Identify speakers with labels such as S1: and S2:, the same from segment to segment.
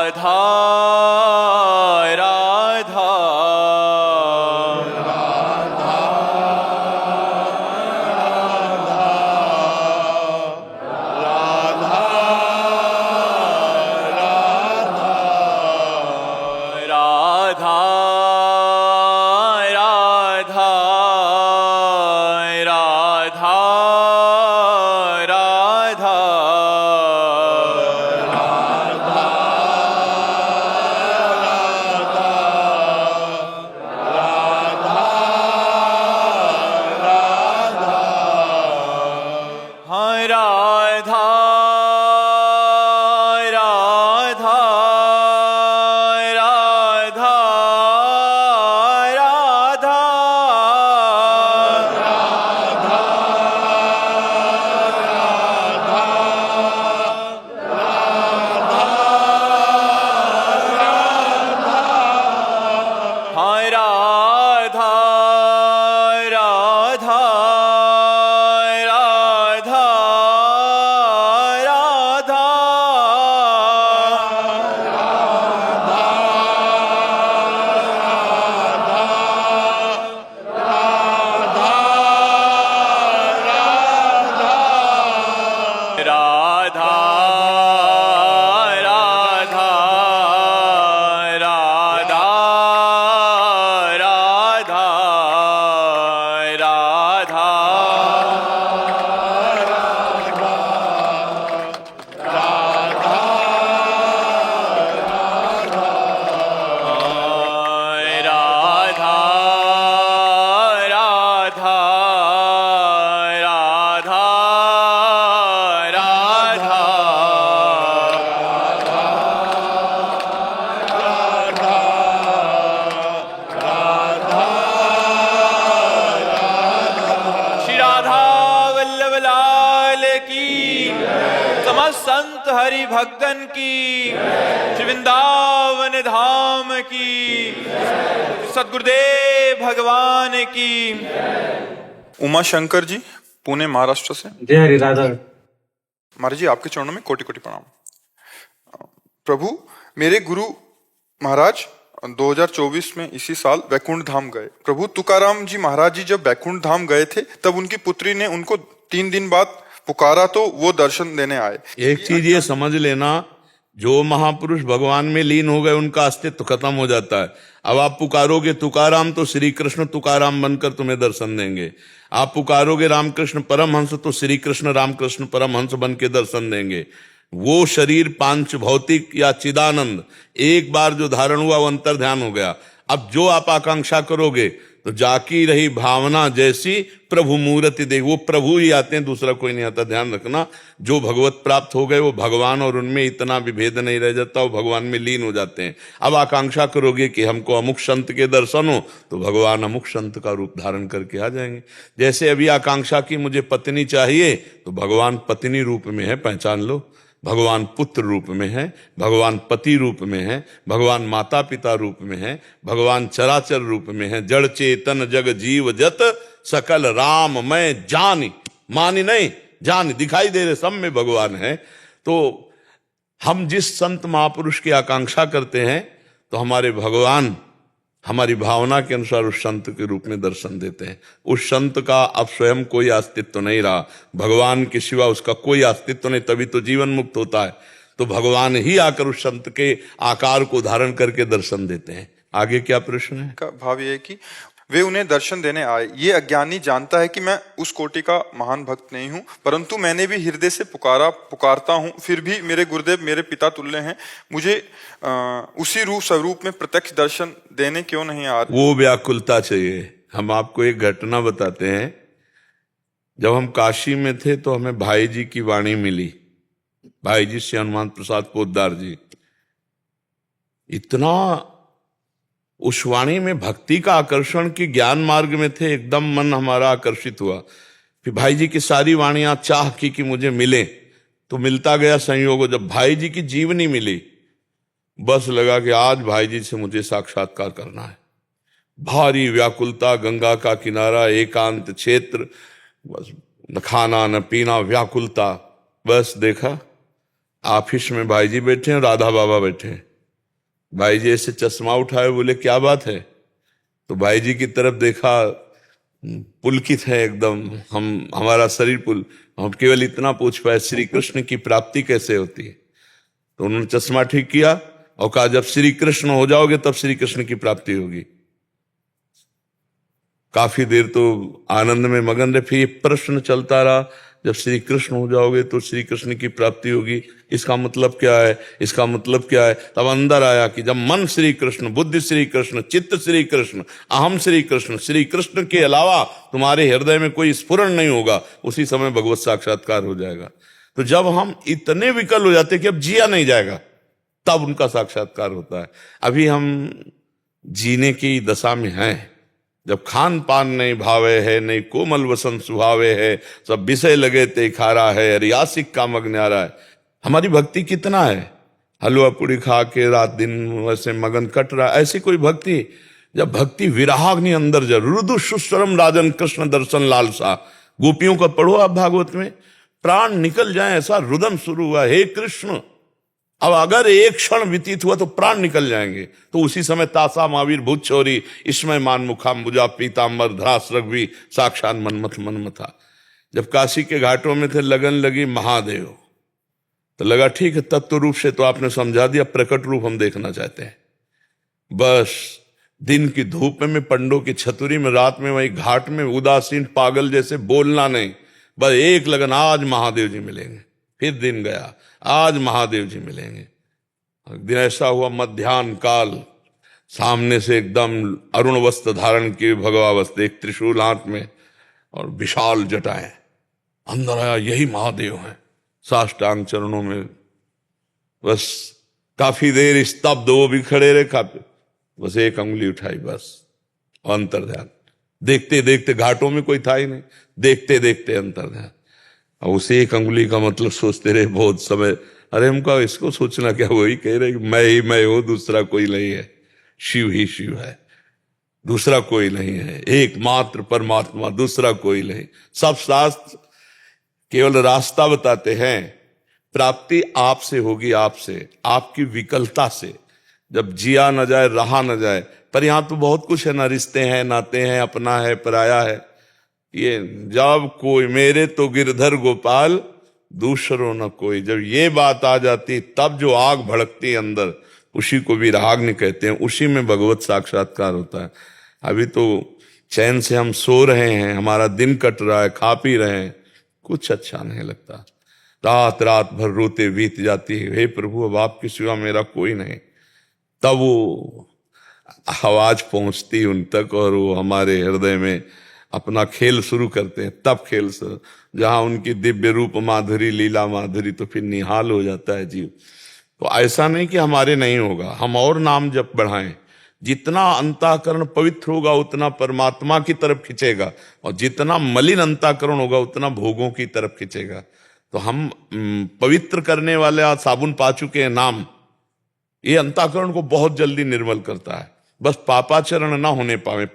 S1: राधा राधा राधा राधा राधा राधा हाँ राधा राधा राधा राधा हाँ राधा राधा राधा राधा राधा राधा राधा राधा राधा राधा राधा राधा राधा श्री राधा वल्लभ लाल की, समस्त संत हरि भक्तन की, श्री वृंदावन धाम की, सद्गुरुदेव भगवान की।
S2: उमा शंकर जी, पुणे महाराष्ट्र से।
S3: जय हरि राधा।
S2: महाराज जी, आपके चरणों में कोटि कोटि प्रणाम। प्रभु, मेरे गुरु महाराज 2024 में इसी साल वैकुंठ धाम गए। प्रभु तुकाराम जी महाराज जी जब वैकुंठ धाम गए थे तब उनकी पुत्री ने उनको 3 दिन बाद पुकारा तो वो दर्शन देने आए।
S4: एक चीज ये समझ लेना, जो महापुरुष भगवान में लीन हो गए उनका अस्तित्व खत्म हो जाता है। अब आप पुकारोगे तुकाराम तो श्री कृष्ण तुकाराम बनकर तुम्हें दर्शन देंगे। आप पुकारोगे रामकृष्ण परमहंस तो श्री कृष्ण रामकृष्ण परमहंस बन के दर्शन देंगे। वो शरीर पांच भौतिक या चिदानंद एक बार जो धारण हुआ वो अंतर ध्यान हो गया। अब जो आप आकांक्षा करोगे तो जाकी रही भावना जैसी प्रभु मूर्ति देख, वो प्रभु ही आते हैं, दूसरा कोई नहीं आता। ध्यान रखना, जो भगवत प्राप्त हो गए वो भगवान, और उनमें इतना विभेद नहीं रह जाता, वो भगवान में लीन हो जाते हैं। अब आकांक्षा करोगे कि हमको अमुक संत के दर्शन हो तो भगवान अमुक संत का रूप धारण करके आ जाएंगे। जैसे अभी आकांक्षा की मुझे पत्नी चाहिए तो भगवान पत्नी रूप में है, पहचान लो। भगवान पुत्र रूप में है, भगवान पति रूप में है, भगवान माता पिता रूप में है, भगवान चराचर रूप में है। जड़ चेतन जग जीव जत सकल राम मैं जानी, मानी नहीं जानी, दिखाई दे रहे सब में भगवान है। तो हम जिस संत महापुरुष की आकांक्षा करते हैं तो हमारे भगवान हमारी भावना के अनुसार उस संत के रूप में दर्शन देते हैं। उस संत का अब स्वयं कोई अस्तित्व नहीं रहा, भगवान के सिवा उसका कोई अस्तित्व नहीं, तभी तो जीवन मुक्त होता है। तो भगवान ही आकर उस संत के आकार को धारण करके दर्शन देते हैं। आगे क्या प्रश्न है?
S2: का भाव ये है कि वे उन्हें दर्शन देने आए। ये अज्ञानी जानता है कि मैं उस कोटि का महान भक्त नहीं हूँ, परंतु मैंने भी हृदय से पुकारता हूँ, फिर भी मेरे गुरुदेव मेरे पिता तुल्य हैं, मुझे उसी रूप स्वरूप में प्रत्यक्ष दर्शन देने क्यों नहीं आ रहे?
S4: वो व्याकुलता चाहिए। हम आपको एक घटना बताते हैं। जब हम काशी में थे तो हमें भाई जी की वाणी मिली, भाई जी से हनुमान प्रसाद पोद्दार जी। इतना उस वाणी में भक्ति का आकर्षण की ज्ञान मार्ग में थे, एकदम मन हमारा आकर्षित हुआ। फिर भाई जी की सारी वाणियां चाह की कि मुझे मिले, तो मिलता गया संयोग। जब भाई जी की जीवनी मिली, बस लगा कि आज भाई जी से मुझे साक्षात्कार करना है। भारी व्याकुलता, गंगा का किनारा, एकांत क्षेत्र, बस न खाना न पीना, व्याकुलता। बस देखा ऑफिस में भाई जी बैठे हैं, राधा बाबा बैठे हैं, भाई जी ऐसे चश्मा उठाए, बोले क्या बात है? तो भाई जी की तरफ देखा, पुलकित है एकदम, हमारा शरीर हम केवल इतना पूछ पाए, श्री कृष्ण की प्राप्ति कैसे होती है? तो उन्होंने चश्मा ठीक किया और कहा जब श्री कृष्ण हो जाओगे तब श्री कृष्ण की प्राप्ति होगी। काफी देर तो आनंद में मगन रहे, फिर ये प्रश्न चलता रहा, जब श्री कृष्ण हो जाओगे तो श्री कृष्ण की प्राप्ति होगी, इसका मतलब क्या है, इसका मतलब क्या है? तब अंदर आया कि जब मन श्री कृष्ण, बुद्धि श्री कृष्ण, चित्त श्री कृष्ण, अहम श्री कृष्ण, श्री कृष्ण के अलावा तुम्हारे हृदय में कोई स्फुरण नहीं होगा, उसी समय भगवत साक्षात्कार हो जाएगा। तो जब हम इतने विकल हो जाते कि अब जिया नहीं जाएगा, तब उनका साक्षात्कार होता है। अभी हम जीने की दशा में हैं, जब खान पान नहीं भावे है, नहीं कोमल वसन सुहावे है, सब विषय लगे ते खारा है, अरियासिक का मग न्यारा है। हमारी भक्ति कितना है? हलवा पूड़ी खा के रात दिन वैसे मगन कट रहा, ऐसी कोई भक्ति? जब भक्ति विराग्नि अंदर जरूर, रुदु सुस्वरम राजन कृष्ण दर्शन लालसा, गोपियों का पढ़ो आप भागवत में, प्राण निकल जाए ऐसा रुदन शुरू हुआ, हे कृष्ण। अब अगर एक क्षण व्यतीत हुआ तो प्राण निकल जाएंगे। तो उसी समय तासा महावीर भूत चोरी, इसमें मान मुखाम्बुजा पीताम्बर धरास रघुवी, साक्षात मनमथ मनमथा। जब काशी के घाटों में थे, लगन लगी महादेव, तो लगा ठीक है, तत्व रूप से तो आपने समझा दिया, प्रकट रूप हम देखना चाहते हैं। बस दिन की धूप में पंडों की छतुरी में, रात में वही घाट में उदासीन पागल जैसे बोलना नहीं, बस एक लगन, आज महादेव जी मिलेंगे। फिर दिन गया, आज महादेव जी मिलेंगे। एक दिन ऐसा हुआ, मध्याह्न काल, सामने से एकदम अरुण वस्त्र धारण किए भगवावस्था, एक त्रिशूल हाथ में और विशाल जटाएं, अंदर आया, यही महादेव हैं, साष्टांग चरणों में। बस काफी देर स्तब्ध, वो भी खड़े रहे, काफी, बस एक अंगुली उठाई, बस अंतर ध्यान। देखते देखते, घाटों में कोई था ही नहीं, देखते देखते अंतर ध्यान। और उसे एक अंगुली का मतलब सोचते रहे बहुत समय। अरे हम कहा इसको सोचना क्या, वही कह रहे मैं ही मैं हूं, दूसरा कोई नहीं है, शिव ही शिव है, दूसरा कोई नहीं है, एकमात्र परमात्मा, दूसरा कोई नहीं। सब शास्त्र केवल रास्ता बताते हैं, प्राप्ति आपसे होगी, आपसे, आपकी विकलता से। जब जिया न जाए, रहा न जाए, पर यहां तो बहुत कुछ है ना, रिश्ते हैं, नाते हैं, अपना है, पराया है। ये जब कोई मेरे तो गिरधर गोपाल, दूसरों न कोई, जब ये बात आ जाती, तब जो आग भड़कती अंदर, उसी को विराग्नि कहते हैं, उसी में भगवत साक्षात्कार होता है। अभी तो चैन से हम सो रहे हैं, हमारा दिन कट रहा है, खा पी रहे हैं, कुछ अच्छा नहीं लगता। रात रात भर रोते बीत जाती है, हे प्रभु अब आपके सिवा मेरा कोई नहीं। तब वो आवाज पहुंचती उन तक और वो हमारे हृदय में अपना खेल शुरू करते हैं। तब खेल शुरू, जहां उनकी दिव्य रूप माधुरी, लीला माधुरी, तो फिर निहाल हो जाता है जीव। तो ऐसा नहीं कि हमारे नहीं होगा, हम और नाम जप बढ़ाएं। जितना अंतःकरण पवित्र होगा उतना परमात्मा की तरफ खिंचेगा, और जितना मलिन अंतःकरण होगा उतना भोगों की तरफ खिंचेगा। तो हम पवित्र करने वाले आज साबुन पा चुके हैं नाम, ये अंतःकरण को बहुत जल्दी निर्मल करता है। बस पापाचरण ना होने पावे,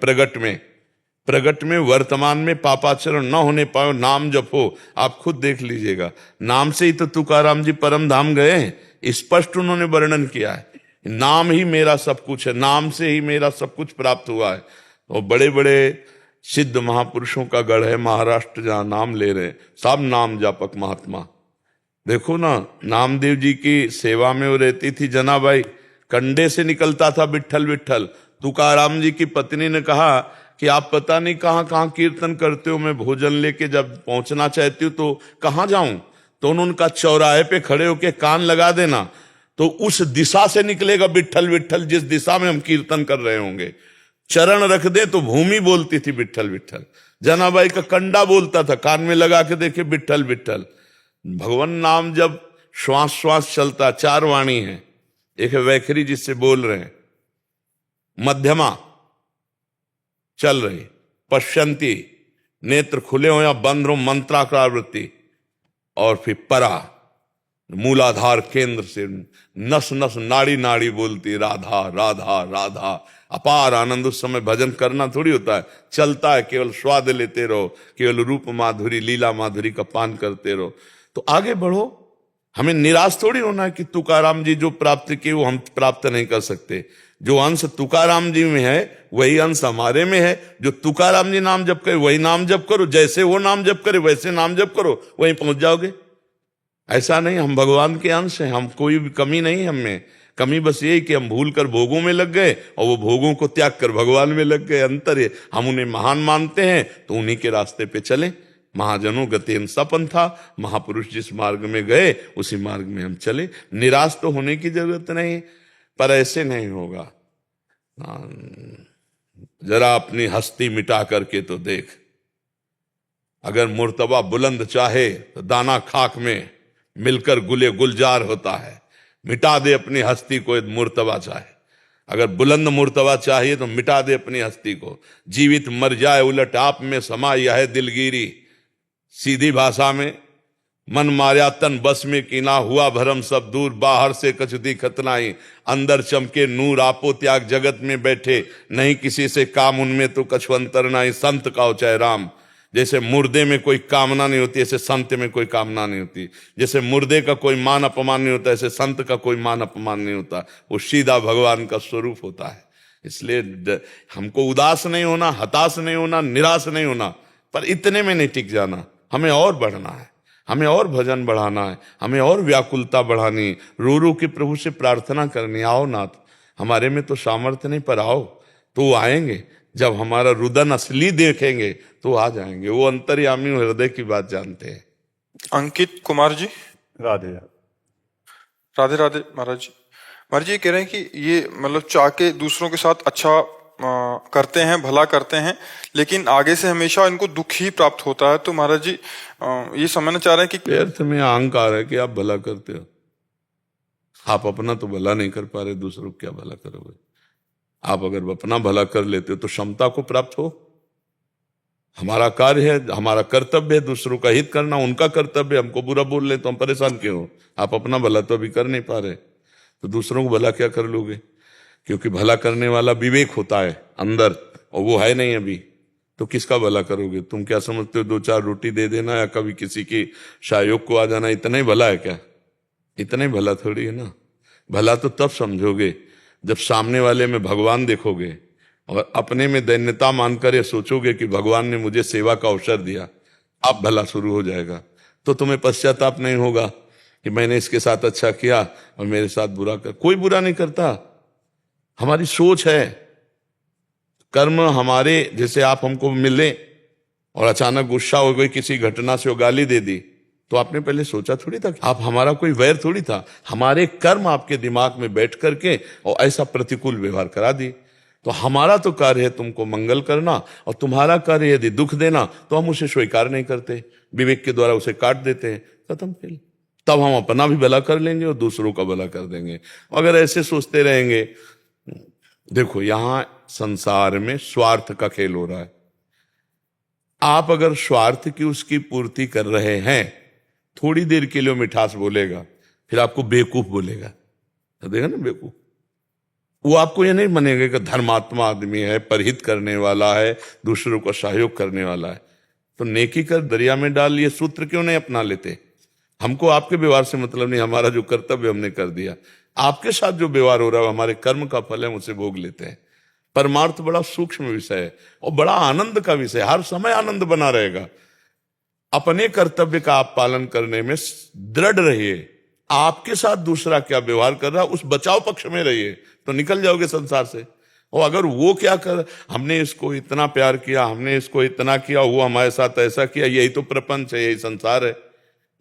S4: प्रगट में वर्तमान में पापाचरण न होने पाए, नाम जपो। आप खुद देख लीजिएगा, नाम से ही तो तुकाराम जी परम धाम गए, स्पष्ट उन्होंने वर्णन किया है, नाम ही मेरा सब कुछ है, नाम से ही मेरा सब कुछ प्राप्त हुआ है। और बड़े बड़े सिद्ध महापुरुषों का गढ़ है महाराष्ट्र, जहां नाम ले रहे, सब नाम जापक महात्मा। देखो ना, नामदेव जी की सेवा में वो रहती थी जनाबाई, कंडे से निकलता था विट्ठल विट्ठल। तुकाराम जी की पत्नी ने कहा कि आप पता नहीं कहाँ कहाँ कीर्तन करते हो, मैं भोजन लेके जब पहुंचना चाहती हूँ तो कहाँ जाऊं? तो उन्होंने कहा चौराहे पे खड़े होके कान लगा देना, तो उस दिशा से निकलेगा विट्ठल विट्ठल, जिस दिशा में हम कीर्तन कर रहे होंगे। चरण रख दे तो भूमि बोलती थी विट्ठल विट्ठल। जनाबाई का कंडा बोलता था, कान में लगा के देखे विट्ठल विट्ठल। भगवान नाम जब श्वास श्वास चलता, चार वाणी है, एक है वैखरी जिससे बोल रहे हैं, मध्यमा चल रही, पश्यंती नेत्र खुले हो या बंद हो, मंत्राकार वृत्ति, और फिर परा मूलाधार केंद्र से नस नस नाड़ी नाड़ी बोलती राधा राधा राधा। अपार आनंद। उस समय भजन करना थोड़ी होता है, चलता है, केवल स्वाद लेते रहो, केवल रूप माधुरी लीला माधुरी का पान करते रहो। तो आगे बढ़ो, हमें निराश थोड़ी होना है कि तुकाराम जी जो प्राप्त किए वो हम प्राप्त नहीं कर सकते। जो अंश तुकाराम जी में है वही अंश हमारे में है। जो तुकाराम जी नाम जप करे वही नाम जप करो, जैसे वो नाम जप करे वैसे नाम जप करो, वहीं पहुंच जाओगे। ऐसा नहीं, हम भगवान के अंश हैं, हम कोई भी कमी नहीं हम में। कमी बस यही कि हम भूल कर भोगों में लग गए और वो भोगों को त्याग कर भगवान में लग गए। अंतर है, हम उन्हें महान मानते हैं तो उन्हीं के रास्ते पे चलें। महाजनों गतेन सपंथा, महापुरुष जिस मार्ग में गए उसी मार्ग में हम चले। निराश तो होने की जरूरत नहीं, पर ऐसे नहीं होगा। जरा अपनी हस्ती मिटा करके तो देख। अगर मुर्तबा बुलंद चाहे तो दाना खाक में मिलकर गुले गुलजार होता है। मिटा दे अपनी हस्ती को यदि मुर्तबा चाहे। अगर बुलंद मुर्तबा चाहिए तो मिटा दे अपनी हस्ती को। जीवित मर जाए उलट आप में समा यह है दिलगिरी। सीधी भाषा में, मन मार्या तन बस में कीना, हुआ भरम सब दूर, बाहर से कछ दिखत नाही, अंदर चमके नूर, आपो त्याग जगत में बैठे, नहीं किसी से काम उनमें तो कछु अंतर नाही, संत का उचाय राम। जैसे मुर्दे में कोई कामना नहीं होती ऐसे संत में कोई कामना नहीं होती। जैसे मुर्दे का कोई मान अपमान नहीं होता ऐसे संत का कोई मान अपमान नहीं होता। वो सीधा भगवान का स्वरूप होता है। इसलिए हमको उदास नहीं होना, हताश नहीं होना, निराश नहीं होना, पर इतने में नहीं टिक जाना। हमें और बढ़ना है, हमें और भजन बढ़ाना है, हमें और व्याकुलता बढ़ानी, रो रो के प्रभु से प्रार्थना करनी, आओ नाथ। हमारे में तो सामर्थ्य नहीं, पर आओ तो आएंगे। जब हमारा रुदन असली देखेंगे तो आ जाएंगे। वो अंतर्यामी हृदय की बात जानते हैं।
S2: अंकित कुमार जी,
S3: राधे
S2: राधे राधे महाराज जी। महाराज जी ये कह रहे हैं कि ये मतलब चाह के दूसरों के साथ अच्छा करते हैं, भला करते हैं, लेकिन आगे से हमेशा इनको दुख ही प्राप्त होता है। तो महाराज जी ये समझना चाह रहे हैं कि
S4: व्यर्थ में अहंकार है कि आप भला करते हो। आप अपना तो भला नहीं कर पा रहे, दूसरों को क्या भला करोगे। आप अगर अपना भला कर लेते हो तो क्षमता को प्राप्त हो। हमारा कार्य है, हमारा कर्तव्य है दूसरों का हित करना, उनका कर्तव्य। हमको बुरा बोल ले तो हम परेशान क्यों हो। आप अपना भला तो अभी कर नहीं पा रहे तो दूसरों को भला क्या कर लोगे। क्योंकि भला करने वाला विवेक होता है अंदर, और वो है नहीं अभी, तो किसका भला करोगे। तुम क्या समझते हो 2-4 रोटी दे देना या कभी किसी की सहयोग को आ जाना इतना ही भला है क्या। इतना ही भला थोड़ी है ना। भला तो तब समझोगे जब सामने वाले में भगवान देखोगे और अपने में दैन्यता मानकर ये सोचोगे कि भगवान ने मुझे सेवा का अवसर दिया, अब भला शुरू हो जाएगा। तो तुम्हें पश्चाताप नहीं होगा कि मैंने इसके साथ अच्छा किया और मेरे साथ बुरा कर। कोई बुरा नहीं करता, हमारी सोच है। कर्म हमारे, जैसे आप हमको मिले और अचानक गुस्सा हो गई किसी घटना से, वो गाली दे दी, तो आपने पहले सोचा थोड़ी था। आप हमारा कोई वैर थोड़ी था। हमारे कर्म आपके दिमाग में बैठ करके और ऐसा प्रतिकूल व्यवहार करा दी। तो हमारा तो कार्य है तुमको मंगल करना, और तुम्हारा कार्य यदि दुख देना तो हम उसे स्वीकार नहीं करते, विवेक के द्वारा उसे काट देते हैं, खत्म खेल। तब हम अपना भी भला कर लेंगे और दूसरों का भला कर देंगे। अगर ऐसे सोचते रहेंगे, देखो यहां संसार में स्वार्थ का खेल हो रहा है। आप अगर स्वार्थ की उसकी पूर्ति कर रहे हैं, थोड़ी देर के लिए मिठास बोलेगा, फिर आपको बेवकूफ बोलेगा, तो देखा ना बेवकूफ। वो आपको ये नहीं मानेगा कि धर्मात्मा आदमी है, परहित करने वाला है, दूसरों का सहयोग करने वाला है। तो नेकी कर दरिया में डाल, ये सूत्र क्यों नहीं अपना लेते। हमको आपके व्यवहार से मतलब नहीं, हमारा जो कर्तव्य हमने कर दिया। आपके साथ जो व्यवहार हो रहा है हमारे कर्म का फल है, उसे भोग लेते हैं। परमार्थ बड़ा सूक्ष्म विषय है और बड़ा आनंद का विषय, हर समय आनंद बना रहेगा। अपने कर्तव्य का आप पालन करने में दृढ़ रहिए। आपके साथ दूसरा क्या व्यवहार कर रहा है उस बचाव पक्ष में रहिए, तो निकल जाओगे संसार से। और अगर वो क्या कर, हमने इसको इतना प्यार किया, हमने इसको इतना किया, वो हमारे साथ ऐसा किया, यही तो प्रपंच है, यही संसार है,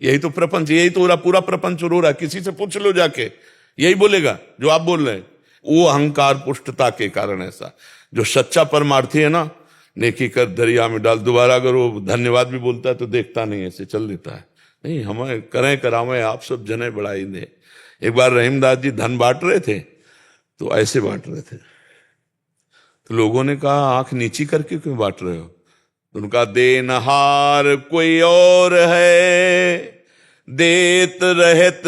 S4: यही तो प्रपंच, यही तो पूरा प्रपंच रो रहा है। किसी से पूछ लो जाके, यही बोलेगा जो आप बोल रहे हैं। वो अहंकार पुष्टता के कारण ऐसा। जो सच्चा परमार्थी है ना, नेकी कर दरिया में डाल, दोबारा अगर वो धन्यवाद भी बोलता है तो देखता नहीं, ऐसे चल देता है। नहीं, हमें करें करावें आप सब जने बढ़ाई दे। एक बार रहीमदास जी धन बांट रहे थे, तो ऐसे बांट रहे थे, तो लोगों ने कहा आंख नीची करके क्यों बांट रहे हो। तो उनका देनहार कोई और है, देत रहत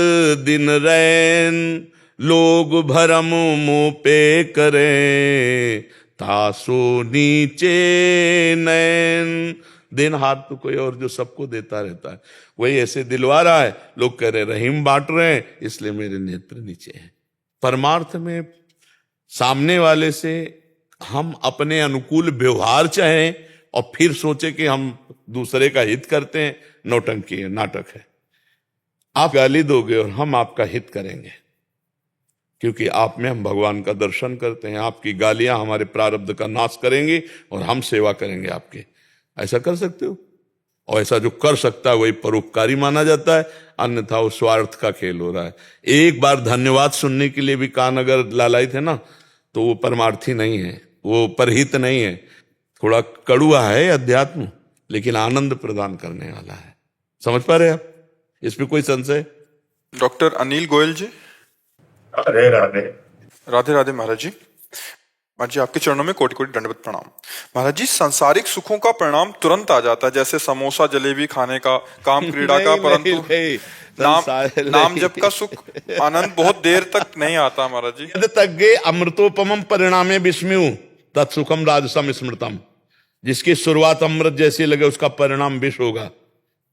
S4: दिन रैन, लोग भरम मुंह पे करे, तासो नीचे नैन, देनहार तो कोई और जो सबको देता रहता है, वही ऐसे दिलवा रहा है। लोग कह रहे रहीम बांट रहे हैं इसलिए मेरे नेत्र नीचे हैं। परमार्थ में सामने वाले से हम अपने अनुकूल व्यवहार चाहें और फिर सोचे कि हम दूसरे का हित करते हैं, नौटंकी है, नाटक है। आप गाली दोगे और हम आपका हित करेंगे, क्योंकि आप में हम भगवान का दर्शन करते हैं। आपकी गालियां हमारे प्रारब्ध का नाश करेंगी और हम सेवा करेंगे आपके। ऐसा कर सकते हो? और ऐसा जो कर सकता है वही परोपकारी माना जाता है, अन्यथा वो स्वार्थ का खेल हो रहा है। एक बार धन्यवाद सुनने के लिए भी कान अगर लालायित है ना, तो वो परमार्थी नहीं है, वो परहित नहीं है। थोड़ा कड़ुआ है अध्यात्म, लेकिन आनंद प्रदान करने वाला है। समझ पा रहे आप? इसमें कोई संशय?
S2: डॉक्टर अनिल गोयल जी।
S3: राधे राधे।
S2: राधे राधे महाराज जी। महाराज जी आपके चरणों में कोटि कोटि दंडवत प्रणाम। महाराज जी सांसारिक सुखों का परिणाम तुरंत आ जाता है, जैसे समोसा जलेबी खाने का, काम क्रीड़ा का, परंतु नाम जप का सुख आनंद बहुत देर तक नहीं आता महाराज जी।
S4: यद तग्गे अमृतोपमम परिणामे विस्मयु तत्सुखम राजसम स्मृतम। जिसकी शुरुआत अमृत जैसी लगे उसका परिणाम विष होगा,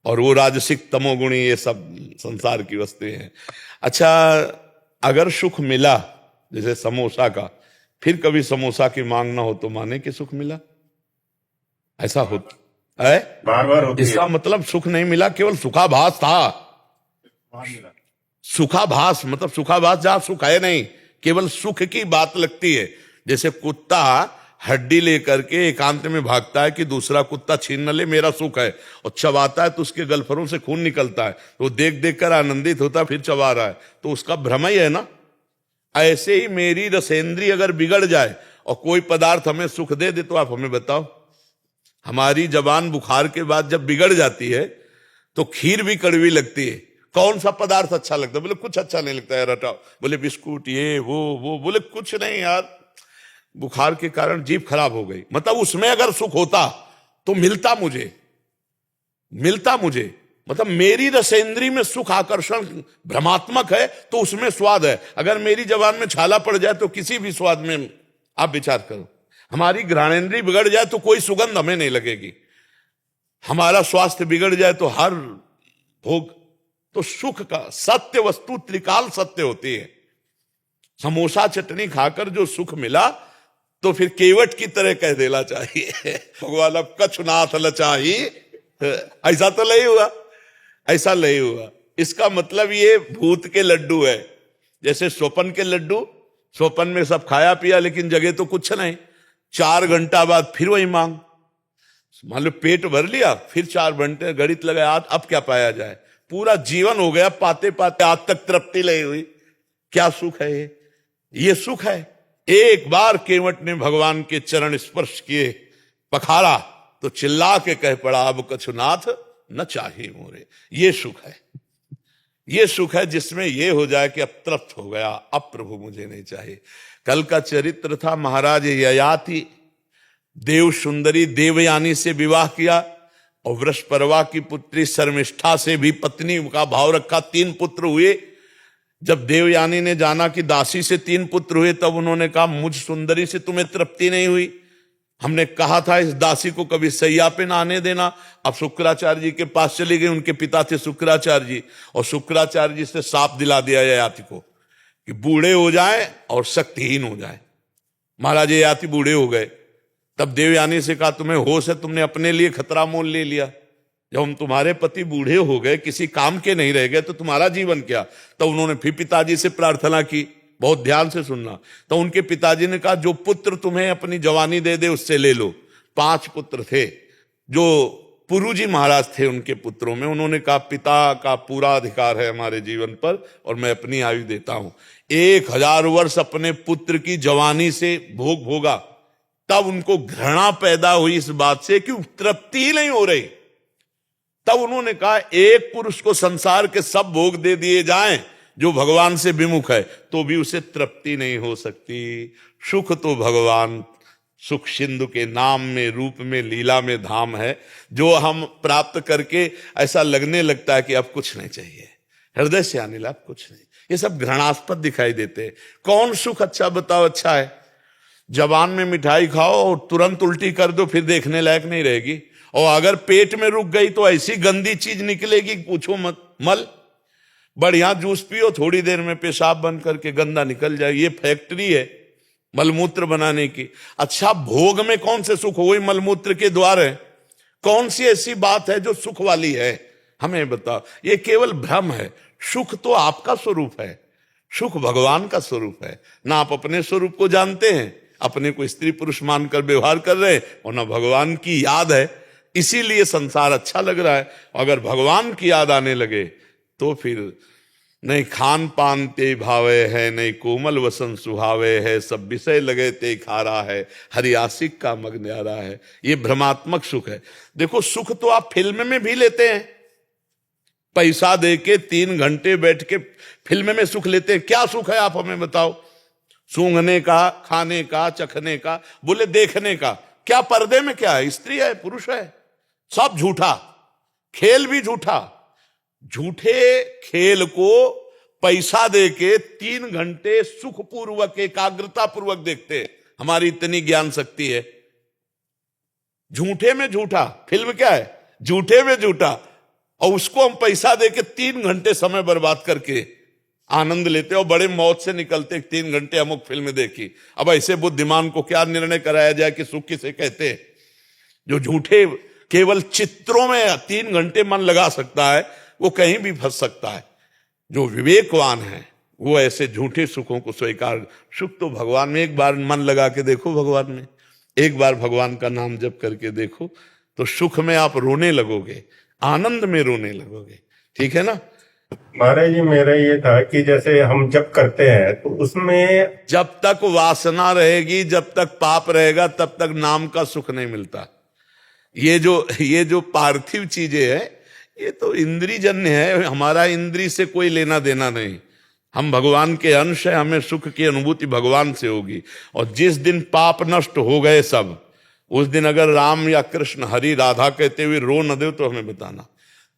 S4: और वो राजसिक तमोगुणी ये सब संसार की वस्तुएं हैं। अच्छा, अगर सुख मिला जैसे समोसा का, फिर कभी समोसा की मांग ना हो तो माने कि सुख मिला? ऐसा होता है
S3: बार बार होती
S4: इसका
S3: है।
S4: मतलब सुख नहीं मिला, केवल सुखाभास था। सुखाभास मतलब सुखाभास जहां सुख है नहीं, केवल सुख की बात लगती है। जैसे कुत्ता हड्डी लेकर के एकांत में भागता है कि दूसरा कुत्ता छीन न ले, मेरा सुख है, और चबाता है तो उसके गलफरों से खून निकलता है, तो देख देख कर आनंदित होता है, फिर चबा रहा है, तो उसका भ्रम ही है ना। ऐसे ही मेरी रसेंद्री अगर बिगड़ जाए और कोई पदार्थ हमें सुख दे दे, तो आप हमें बताओ, हमारी जबान बुखार के बाद जब बिगड़ जाती है तो खीर भी कड़वी लगती है। कौन सा पदार्थ अच्छा लगता है? बोले कुछ अच्छा नहीं लगता यार, हटाओ। बोले बिस्कुट ये वो बोले कुछ नहीं यार, बुखार के कारण जीभ खराब हो गई। मतलब उसमें अगर सुख होता तो मिलता मुझे। मतलब मेरी रसेंद्री में सुख आकर्षण भ्रमात्मक है तो उसमें स्वाद है। अगर मेरी जबान में छाला पड़ जाए तो किसी भी स्वाद में आप विचार करो। हमारी घ्राणेन्द्रिय बिगड़ जाए तो कोई सुगंध हमें नहीं लगेगी। हमारा स्वास्थ्य बिगड़ जाए तो हर भोग, तो सुख का सत्य वस्तु त्रिकाल सत्य होती है। समोसा चटनी खाकर जो सुख मिला तो फिर केवट की तरह कह देना चाहिए भगवान अब कछुनाथ लचाही। ऐसा तो नहीं हुआ, ऐसा नहीं हुआ। इसका मतलब ये भूत के लड्डू है। जैसे स्वपन के लड्डू, स्वपन में सब खाया पिया लेकिन जगह तो कुछ नहीं। 4 घंटा बाद फिर वही मांग, मान लो पेट भर लिया, फिर 4 घंटे गणित लगाया, अब क्या पाया जाए। पूरा जीवन हो गया पाते पाते, आज तक तृप्ति नहीं हुई। क्या सुख है ये सुख है। एक बार केवट ने भगवान के चरण स्पर्श किए, पखारा, तो चिल्ला के कह पड़ा अब कछुनाथ न चाहिए मोरे। ये सुख है, ये सुख है जिसमें ये हो जाए कि अब तृप्त हो गया, अब प्रभु मुझे नहीं चाहिए। कल का चरित्र था, महाराज ययाति देव सुंदरी देवयानी से विवाह किया और वृषपर्वा की पुत्री शर्मिष्ठा से भी पत्नी का भाव रखा। 3 पुत्र हुए। जब देवयानी ने जाना कि दासी से 3 पुत्र हुए, तब उन्होंने कहा मुझ सुंदरी से तुम्हें तृप्ति नहीं हुई, हमने कहा था इस दासी को कभी सैया पे ना आने देना। अब शुक्राचार्य जी के पास चली गई, उनके पिता थे शुक्राचार्य जी, और शुक्राचार्य जी से साफ दिला दिया ययाति को कि बूढ़े हो जाए और शक्तिहीन हो जाए। महाराज ययाति बूढ़े हो गए। तब देवयानी से कहा तुम्हें होश है, तुमने अपने लिए खतरा मोल ले लिया। जब हम तुम्हारे पति बूढ़े हो गए, किसी काम के नहीं रह गए, तो तुम्हारा जीवन क्या। तो उन्होंने फिर पिताजी से प्रार्थना की, बहुत ध्यान से सुनना। तो उनके पिताजी ने कहा जो पुत्र तुम्हें अपनी जवानी दे दे उससे ले लो। 5 पुत्र थे, जो पुरुजी महाराज थे उनके पुत्रों में। उन्होंने कहा पिता का पूरा अधिकार है हमारे जीवन पर और मैं अपनी आयु देता हूं। 1000 वर्ष अपने पुत्र की जवानी से भोग भोगा, तब उनको घृणा पैदा हुई इस बात से कि तृप्ति ही नहीं हो रही। तब उन्होंने कहा एक पुरुष को संसार के सब भोग दे दिए जाएं जो भगवान से विमुख है, तो भी उसे तृप्ति नहीं हो सकती। सुख तो भगवान सुख सिंधु के नाम में, रूप में, लीला में धाम है, जो हम प्राप्त करके ऐसा लगने लगता है कि अब कुछ नहीं चाहिए, हृदय से आने लगा कुछ नहीं। ये सब घृणास्पद दिखाई देते हैं। कौन सुख अच्छा बताओ अच्छा है? जबान में मिठाई खाओ और तुरंत उल्टी कर दो, फिर देखने लायक नहीं रहेगी। और अगर पेट में रुक गई तो ऐसी गंदी चीज निकलेगी कि पूछो मत। मल, बढ़िया जूस पियो, थोड़ी देर में पेशाब बन करके गंदा निकल जाए। ये फैक्ट्री है मलमूत्र बनाने की। अच्छा, भोग में कौन से सुख? वही मलमूत्र के द्वार है। कौन सी ऐसी बात है जो सुख वाली है? हमें बताओ। ये केवल भ्रम है। सुख तो आपका स्वरूप है, सुख भगवान का स्वरूप है। ना आप अपने स्वरूप को जानते हैं, अपने को स्त्री पुरुष मानकर व्यवहार कर रहे हैं, और ना भगवान की याद है, इसीलिए संसार अच्छा लग रहा है। अगर भगवान की याद आने लगे तो फिर नहीं खान पान ते भावे है, नहीं कोमल वसन सुहावे है, सब विषय लगे ते खारा है, हरि आशिक का मग न्यारा है। ये भ्रमात्मक सुख है। देखो, सुख तो आप फिल्म में भी लेते हैं, पैसा दे के 3 घंटे बैठ के फिल्म में सुख लेते हैं। क्या सुख है आप हमें बताओ? सूंघने का, खाने का, चखने का, बोले देखने का। क्या पर्दे में क्या है? स्त्री है, पुरुष है, सब झूठा, खेल भी झूठा। झूठे खेल को पैसा दे के 3 घंटे सुखपूर्वक एकाग्रता पूर्वक देखते हैं। हमारी इतनी ज्ञान शक्ति है। झूठे में झूठा, फिल्म क्या है? झूठे में झूठा, और उसको हम पैसा दे के 3 घंटे समय बर्बाद करके आनंद लेते और बड़े मौत से निकलते। 3 घंटे अमुक फिल्म देखी। अब ऐसे बुद्धिमान को क्या निर्णय कराया जाए कि सुख किसे कहते हैं? जो झूठे केवल चित्रों में 3 घंटे मन लगा सकता है, वो कहीं भी फंस सकता है। जो विवेकवान है वो ऐसे झूठे सुखों को स्वीकार। सुख तो भगवान में, एक बार मन लगा के देखो भगवान में, एक बार भगवान का नाम जप करके देखो, तो सुख में आप रोने लगोगे, आनंद में रोने लगोगे। ठीक है ना?
S3: महाराज जी, मेरा ये था कि जैसे हम जब करते हैं तो उसमें
S4: जब तक वासना रहेगी, जब तक पाप रहेगा, तब तक नाम का सुख नहीं मिलता। ये जो पार्थिव चीजें है, ये तो इंद्रियजन्य है। हमारा इंद्री से कोई लेना देना नहीं। हम भगवान के अंश है, हमें सुख की अनुभूति भगवान से होगी। और जिस दिन पाप नष्ट हो गए सब, उस दिन अगर राम या कृष्ण हरि राधा कहते हुए रो न दे तो हमें बताना।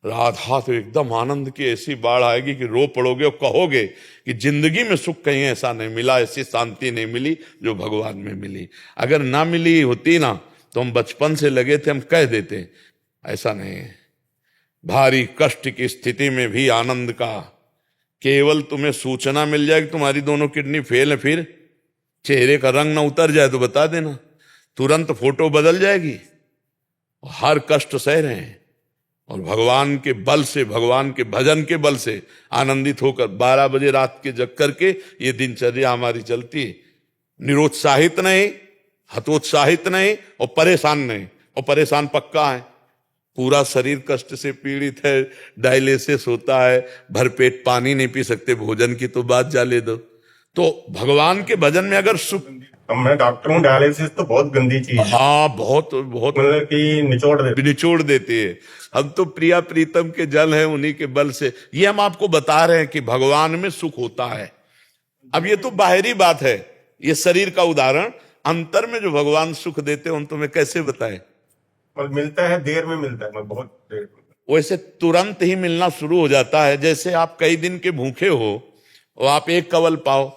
S4: राधा तो एकदम आनंद की ऐसी बाढ़ आएगी कि रो पड़ोगे और कहोगे कि जिंदगी में सुख कहीं ऐसा नहीं मिला, ऐसी शांति नहीं मिली जो भगवान में मिली। अगर ना मिली होती ना तो हम बचपन से लगे थे, हम कह देते। ऐसा नहीं है। भारी कष्ट की स्थिति में भी आनंद का, केवल तुम्हें सूचना मिल जाए कि तुम्हारी दोनों किडनी फेल है, फिर चेहरे का रंग ना उतर जाए तो बता देना, तुरंत फोटो बदल जाएगी। हर कष्ट सह रहे हैं और भगवान के बल से, भगवान के भजन के बल से आनंदित होकर 12 बजे रात के जग करके ये दिनचर्या हमारी चलती है। निरुत्साहित नहीं, हतोत्साहित नहीं और परेशान नहीं। और परेशान पक्का है, पूरा शरीर कष्ट से पीड़ित है, डायलिसिस होता है, भरपेट पानी नहीं पी सकते, भोजन की तो बात जाले दो। तो भगवान के भजन में अगर सुख,
S3: मैं डॉक्टर हूँ, डायलिसिस तो बहुत गंदी चीज है।
S4: हाँ, बहुत बहुत
S3: मतलब कि
S4: निचोड़ देती है। हम तो प्रिया प्रीतम के जल हैं, उन्हीं के बल से ये हम आपको बता रहे हैं कि भगवान में सुख होता है। अब ये तो बाहरी बात है, ये शरीर का उदाहरण। अंतर में जो भगवान सुख देते हैं उन तुम्हें कैसे बताएं?
S3: मिलता है, देर में मिलता है, बहुत देर में।
S4: वैसे तुरंत ही मिलना शुरू हो जाता है। जैसे आप कई दिन के भूखे हो और आप एक कवल पाओ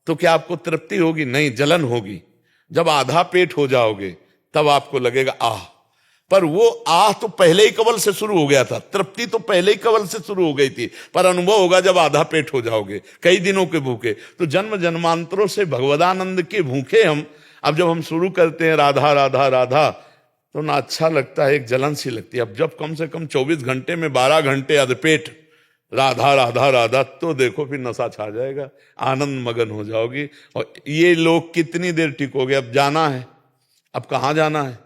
S4: तो क्या आपको तृप्ति होगी? नहीं, जलन होगी। जब आधा पेट हो जाओगे तब आपको लगेगा आह। पर वो आह तो पहले ही कवल से शुरू हो गया था, तृप्ति तो पहले ही कवल से शुरू हो गई थी, पर अनुभव होगा जब आधा पेट हो जाओगे, कई दिनों के भूखे। तो जन्म जन्मांतरों से भगवदानंद के भूखे हम, अब जब हम शुरू करते हैं राधा राधा राधा, तो ना अच्छा लगता है, एक जलन सी लगती है। अब जब कम से कम 24 घंटे में 12 घंटे अधपेट राधा राधा राधा, तो देखो फिर नशा छा जाएगा, आनंद मगन हो जाओगी। और ये लोग कितनी देर टिकोगे? अब जाना है, अब कहाँ जाना है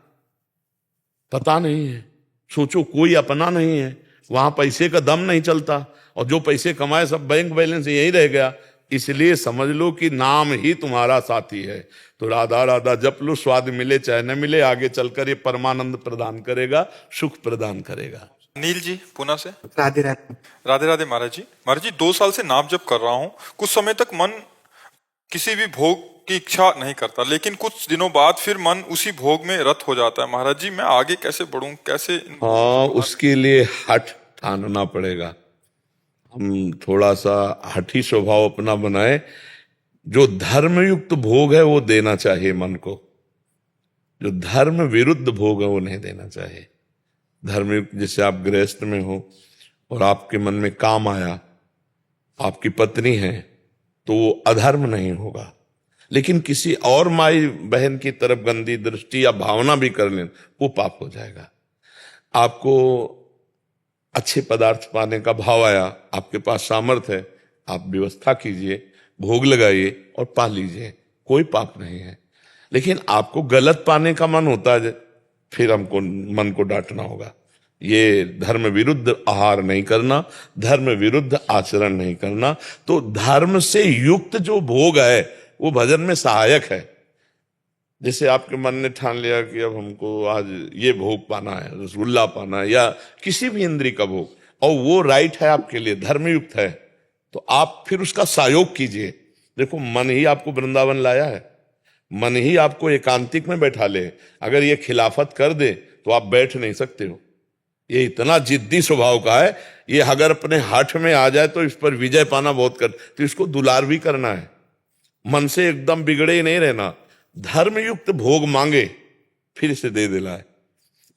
S4: पता नहीं है। सोचो, कोई अपना नहीं है, वहां पैसे का दम नहीं चलता, और जो पैसे कमाए सब बैंक बैलेंस यही रह गया। इसलिए समझ लो कि नाम ही तुम्हारा साथी है। तो राधा राधा जप लो, स्वाद मिले चाहे न मिले, आगे चलकर ये परमानंद प्रदान करेगा, सुख प्रदान करेगा।
S2: नील जी पुणे से।
S5: राधे राधे।
S2: राधे राधे महाराज जी। महाराज जी 2 साल से नाम जप कर रहा हूँ। कुछ समय तक मन किसी भी भोग की इच्छा नहीं करता, लेकिन कुछ दिनों बाद फिर मन उसी भोग में रत हो जाता है। महाराज जी मैं आगे कैसे बढ़ूं, कैसे?
S4: हाँ, उसके लिए हठ ठानना पड़ेगा। हम थोड़ा सा हठी स्वभाव अपना बनाए। जो धर्मयुक्त भोग है वो देना चाहिए मन को, जो धर्म विरुद्ध भोग है वो नहीं देना चाहिए। धर्मयुक्त जैसे आप गृहस्थ में हो और आपके मन में काम आया, आपकी पत्नी है, तो वो अधर्म नहीं होगा। लेकिन किसी और माई बहन की तरफ गंदी दृष्टि या भावना भी कर लें, वो पाप हो जाएगा। आपको अच्छे पदार्थ पाने का भाव आया, आपके पास सामर्थ्य है, आप व्यवस्था कीजिए, भोग लगाइए और पा लीजिए, कोई पाप नहीं है। लेकिन आपको गलत पाने का मन होता है, फिर हमको मन को डांटना होगा। ये धर्म विरुद्ध आहार नहीं करना, धर्म विरुद्ध आचरण नहीं करना। तो धर्म से युक्त जो भोग है वो भजन में सहायक है। जैसे आपके मन ने ठान लिया कि अब हमको आज ये भोग पाना है, रसगुल्ला पाना है, या किसी भी इंद्रिय का भोग, और वो राइट है आपके लिए, धर्मयुक्त है, तो आप फिर उसका सहयोग कीजिए। देखो, मन ही आपको वृंदावन लाया है, मन ही आपको एकांतिक में बैठा ले। अगर ये खिलाफत कर दे तो आप बैठ नहीं सकते हो। ये इतना जिद्दी स्वभाव का है, ये अगर अपने हाथ में आ जाए तो इस पर विजय पाना बहुत तो इसको दुलार भी करना है। मन से एकदम बिगड़े ही नहीं रहना। धर्मयुक्त भोग मांगे फिर इसे दे दिलाए,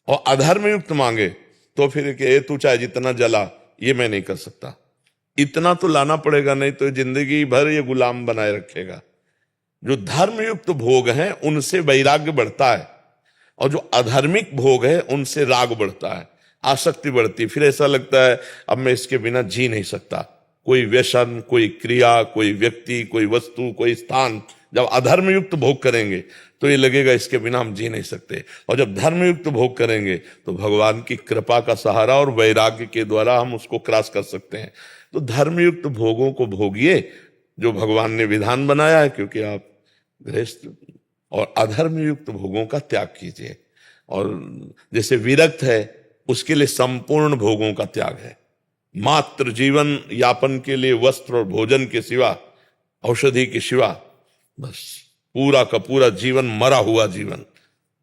S4: और अधर्मयुक्त मांगे तो फिर कि तू चाहे जितना जला, ये मैं नहीं कर सकता। इतना तो लाना पड़ेगा, नहीं तो जिंदगी भर ये गुलाम बनाए रखेगा। जो धर्मयुक्त भोग हैं उनसे वैराग्य बढ़ता है, और जो अधर्मिक भोग है उनसे राग बढ़ता है, आसक्ति बढ़ती। फिर ऐसा लगता है अब मैं इसके बिना जी नहीं सकता। कोई व्यसन, कोई क्रिया, कोई व्यक्ति, कोई वस्तु, कोई स्थान, जब अधर्मयुक्त भोग करेंगे तो ये लगेगा इसके बिना हम जी नहीं सकते। और जब धर्मयुक्त भोग करेंगे तो भगवान की कृपा का सहारा और वैराग्य के द्वारा हम उसको क्रॉस कर सकते हैं। तो धर्मयुक्त भोगों को भोगिए जो भगवान ने विधान बनाया है, क्योंकि आप गृहस्थ, और अधर्मयुक्त भोगों का त्याग कीजिए। और जैसे विरक्त है उसके लिए संपूर्ण भोगों का त्याग है। मात्र जीवन यापन के लिए वस्त्र और भोजन के सिवा, औषधि के सिवा, बस पूरा का पूरा जीवन मरा हुआ जीवन,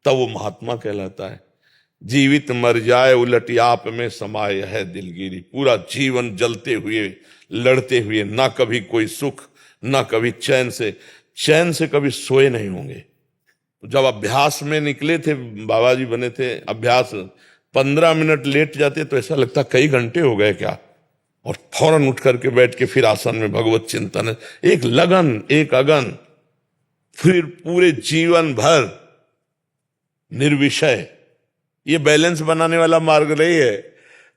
S4: तब वो महात्मा कहलाता है। जीवित मर जाए उलट आप में समाये है दिलगिरी। पूरा जीवन जलते हुए, लड़ते हुए, ना कभी कोई सुख, ना कभी चैन से कभी सोए नहीं होंगे। जब अभ्यास में निकले थे, बाबा जी बने थे, अभ्यास 15 मिनट लेट जाते तो ऐसा लगता कई घंटे हो गए क्या, और फौरन उठ करके बैठ के फिर आसन में भगवत चिंतन, एक लगन, एक अगन, फिर पूरे जीवन भर निर्विषय। ये बैलेंस बनाने वाला मार्ग नहीं है।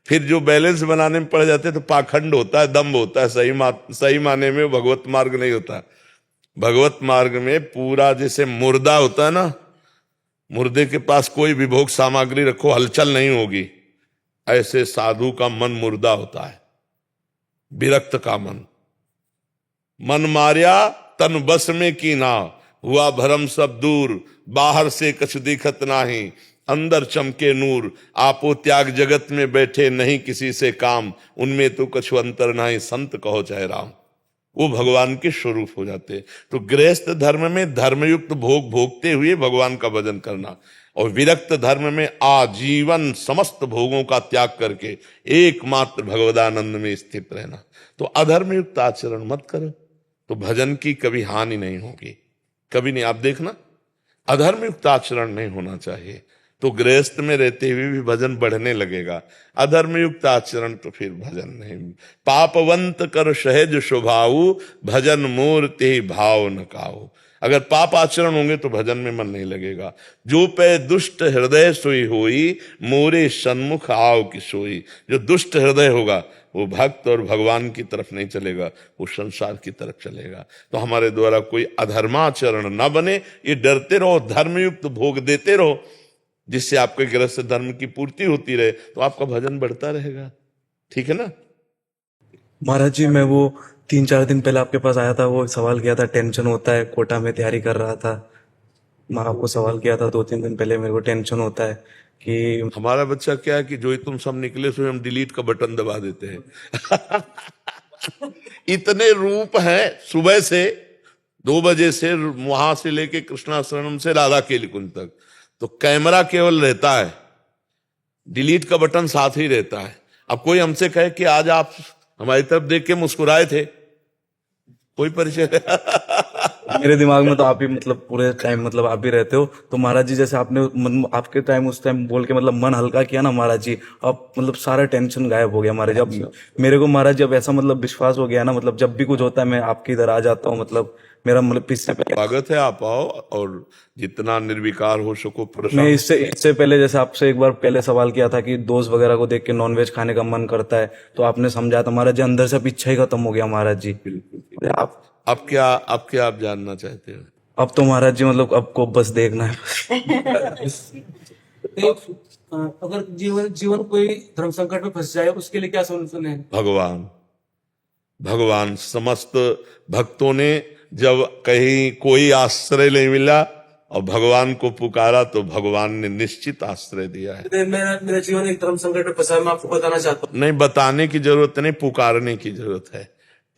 S4: फिर जो बैलेंस बनाने में पड़ जाते तो पाखंड होता है, दम्भ होता है। सही माने में भगवत मार्ग नहीं होता। भगवत मार्ग में पूरा जैसे मुर्दा होता है ना, मुर्दे के पास कोई भी भोग सामग्री रखो हलचल नहीं होगी, ऐसे साधु का मन मुर्दा होता है, विरक्त का मन। मन मार्या तन बस में की ना, हुआ भरम सब दूर, बाहर से कछु दिखत नाही, अंदर चमके नूर। आपो त्याग जगत में बैठे नहीं किसी से काम, उनमें तो कछु अंतर नाही, संत कहो चाहे राम। वो भगवान के स्वरूप हो जाते। तो गृहस्थ धर्म में धर्मयुक्त भोग भोगते हुए भगवान का भजन करना, और विरक्त धर्म में आजीवन समस्त भोगों का त्याग करके एकमात्र भगवदानंद में स्थित रहना। तो अधर्मयुक्त आचरण मत करो, तो भजन की कभी हानि नहीं होगी, कभी नहीं। आप देखना, अधर्मयुक्त आचरण नहीं होना चाहिए, तो गृहस्थ में रहते हुए भी भजन बढ़ने लगेगा। अधर्मयुक्त आचरण तो फिर भजन नहीं। पापवंत कर सहज स्वभाव, भजन मूर्ति भाव न काऊ। अगर पाप आचरण होंगे तो भजन में मन नहीं लगेगा। जो पे दुष्ट हृदय सोई होई, मोरे सन्मुख आओ की सोई। जो दुष्ट हृदय होगा वो भक्त और भगवान की तरफ नहीं चलेगा, वो संसार की तरफ चलेगा। तो हमारे द्वारा कोई अधर्माचरण न बने, ये डरते रहो, धर्मयुक्त भोग देते रहो, जिससे आपके गृहस्थ धर्म की पूर्ति होती रहे, तो आपका भजन बढ़ता रहेगा। ठीक है ना
S5: महाराज जी? मैं वो 3-4 दिन पहले आपके पास आया था, वो सवाल किया था, टेंशन होता है, कोटा में तैयारी कर रहा था। मैं आपको सवाल किया था 2-3 दिन पहले, मेरे को टेंशन होता है कि
S4: हमारा बच्चा क्या है कि जो ही तुम सब निकले सो हम डिलीट का बटन दबा देते हैं। इतने रूप हैं, सुबह से 2 बजे से वहां से लेके कृष्णाश्रम से राधा केली कुंज तक, तो कैमरा केवल रहता है, डिलीट का बटन साथ ही रहता है। अब कोई हमसे कहे कि आज आप हमारी तरफ देख के मुस्कुराए थे, कोई परिचय
S5: मेरे दिमाग में तो आप ही मतलब पूरे टाइम मतलब आप ही रहते हो। तो महाराज जी जैसे आपने आपके टाइम उस टाइम बोल के मतलब मन हल्का किया ना महाराज जी, अब मतलब सारा टेंशन गायब हो गया महाराज। अब मेरे को महाराज जी अब ऐसा मतलब विश्वास हो गया ना, मतलब जब भी कुछ होता है मैं आपके इधर आ जाता हूँ। मतलब मेरा मतलब पीछे
S4: स्वागत है, आप आओ और जितना निर्विकार हो सको
S5: मैं
S4: प्रश्न।
S5: इससे पहले जैसे आपसे एक बार पहले सवाल किया था कि दोस्त वगैरह को देख के नॉनवेज खाने का मन करता है, तो आपने समझा था महाराज जी, अंदर से अब इच्छा ही खत्म हो गया महाराज जी। आप
S4: अब क्या आप जानना चाहते हो?
S5: अब तो महाराज जी मतलब आपको बस देखना है।
S6: तो अगर जीवन कोई धर्म संकट में फंस जाए उसके लिए क्या सोल्यूशन है?
S4: भगवान समस्त भक्तों ने जब कहीं कोई आश्रय नहीं मिला और भगवान को पुकारा तो भगवान ने निश्चित आश्रय दिया है।
S6: मेरा जीवन एक धर्म संकट में फंसा है, मैं आपको बताना चाहता हूँ।
S4: नहीं, बताने की जरूरत नहीं, पुकारने की जरूरत है।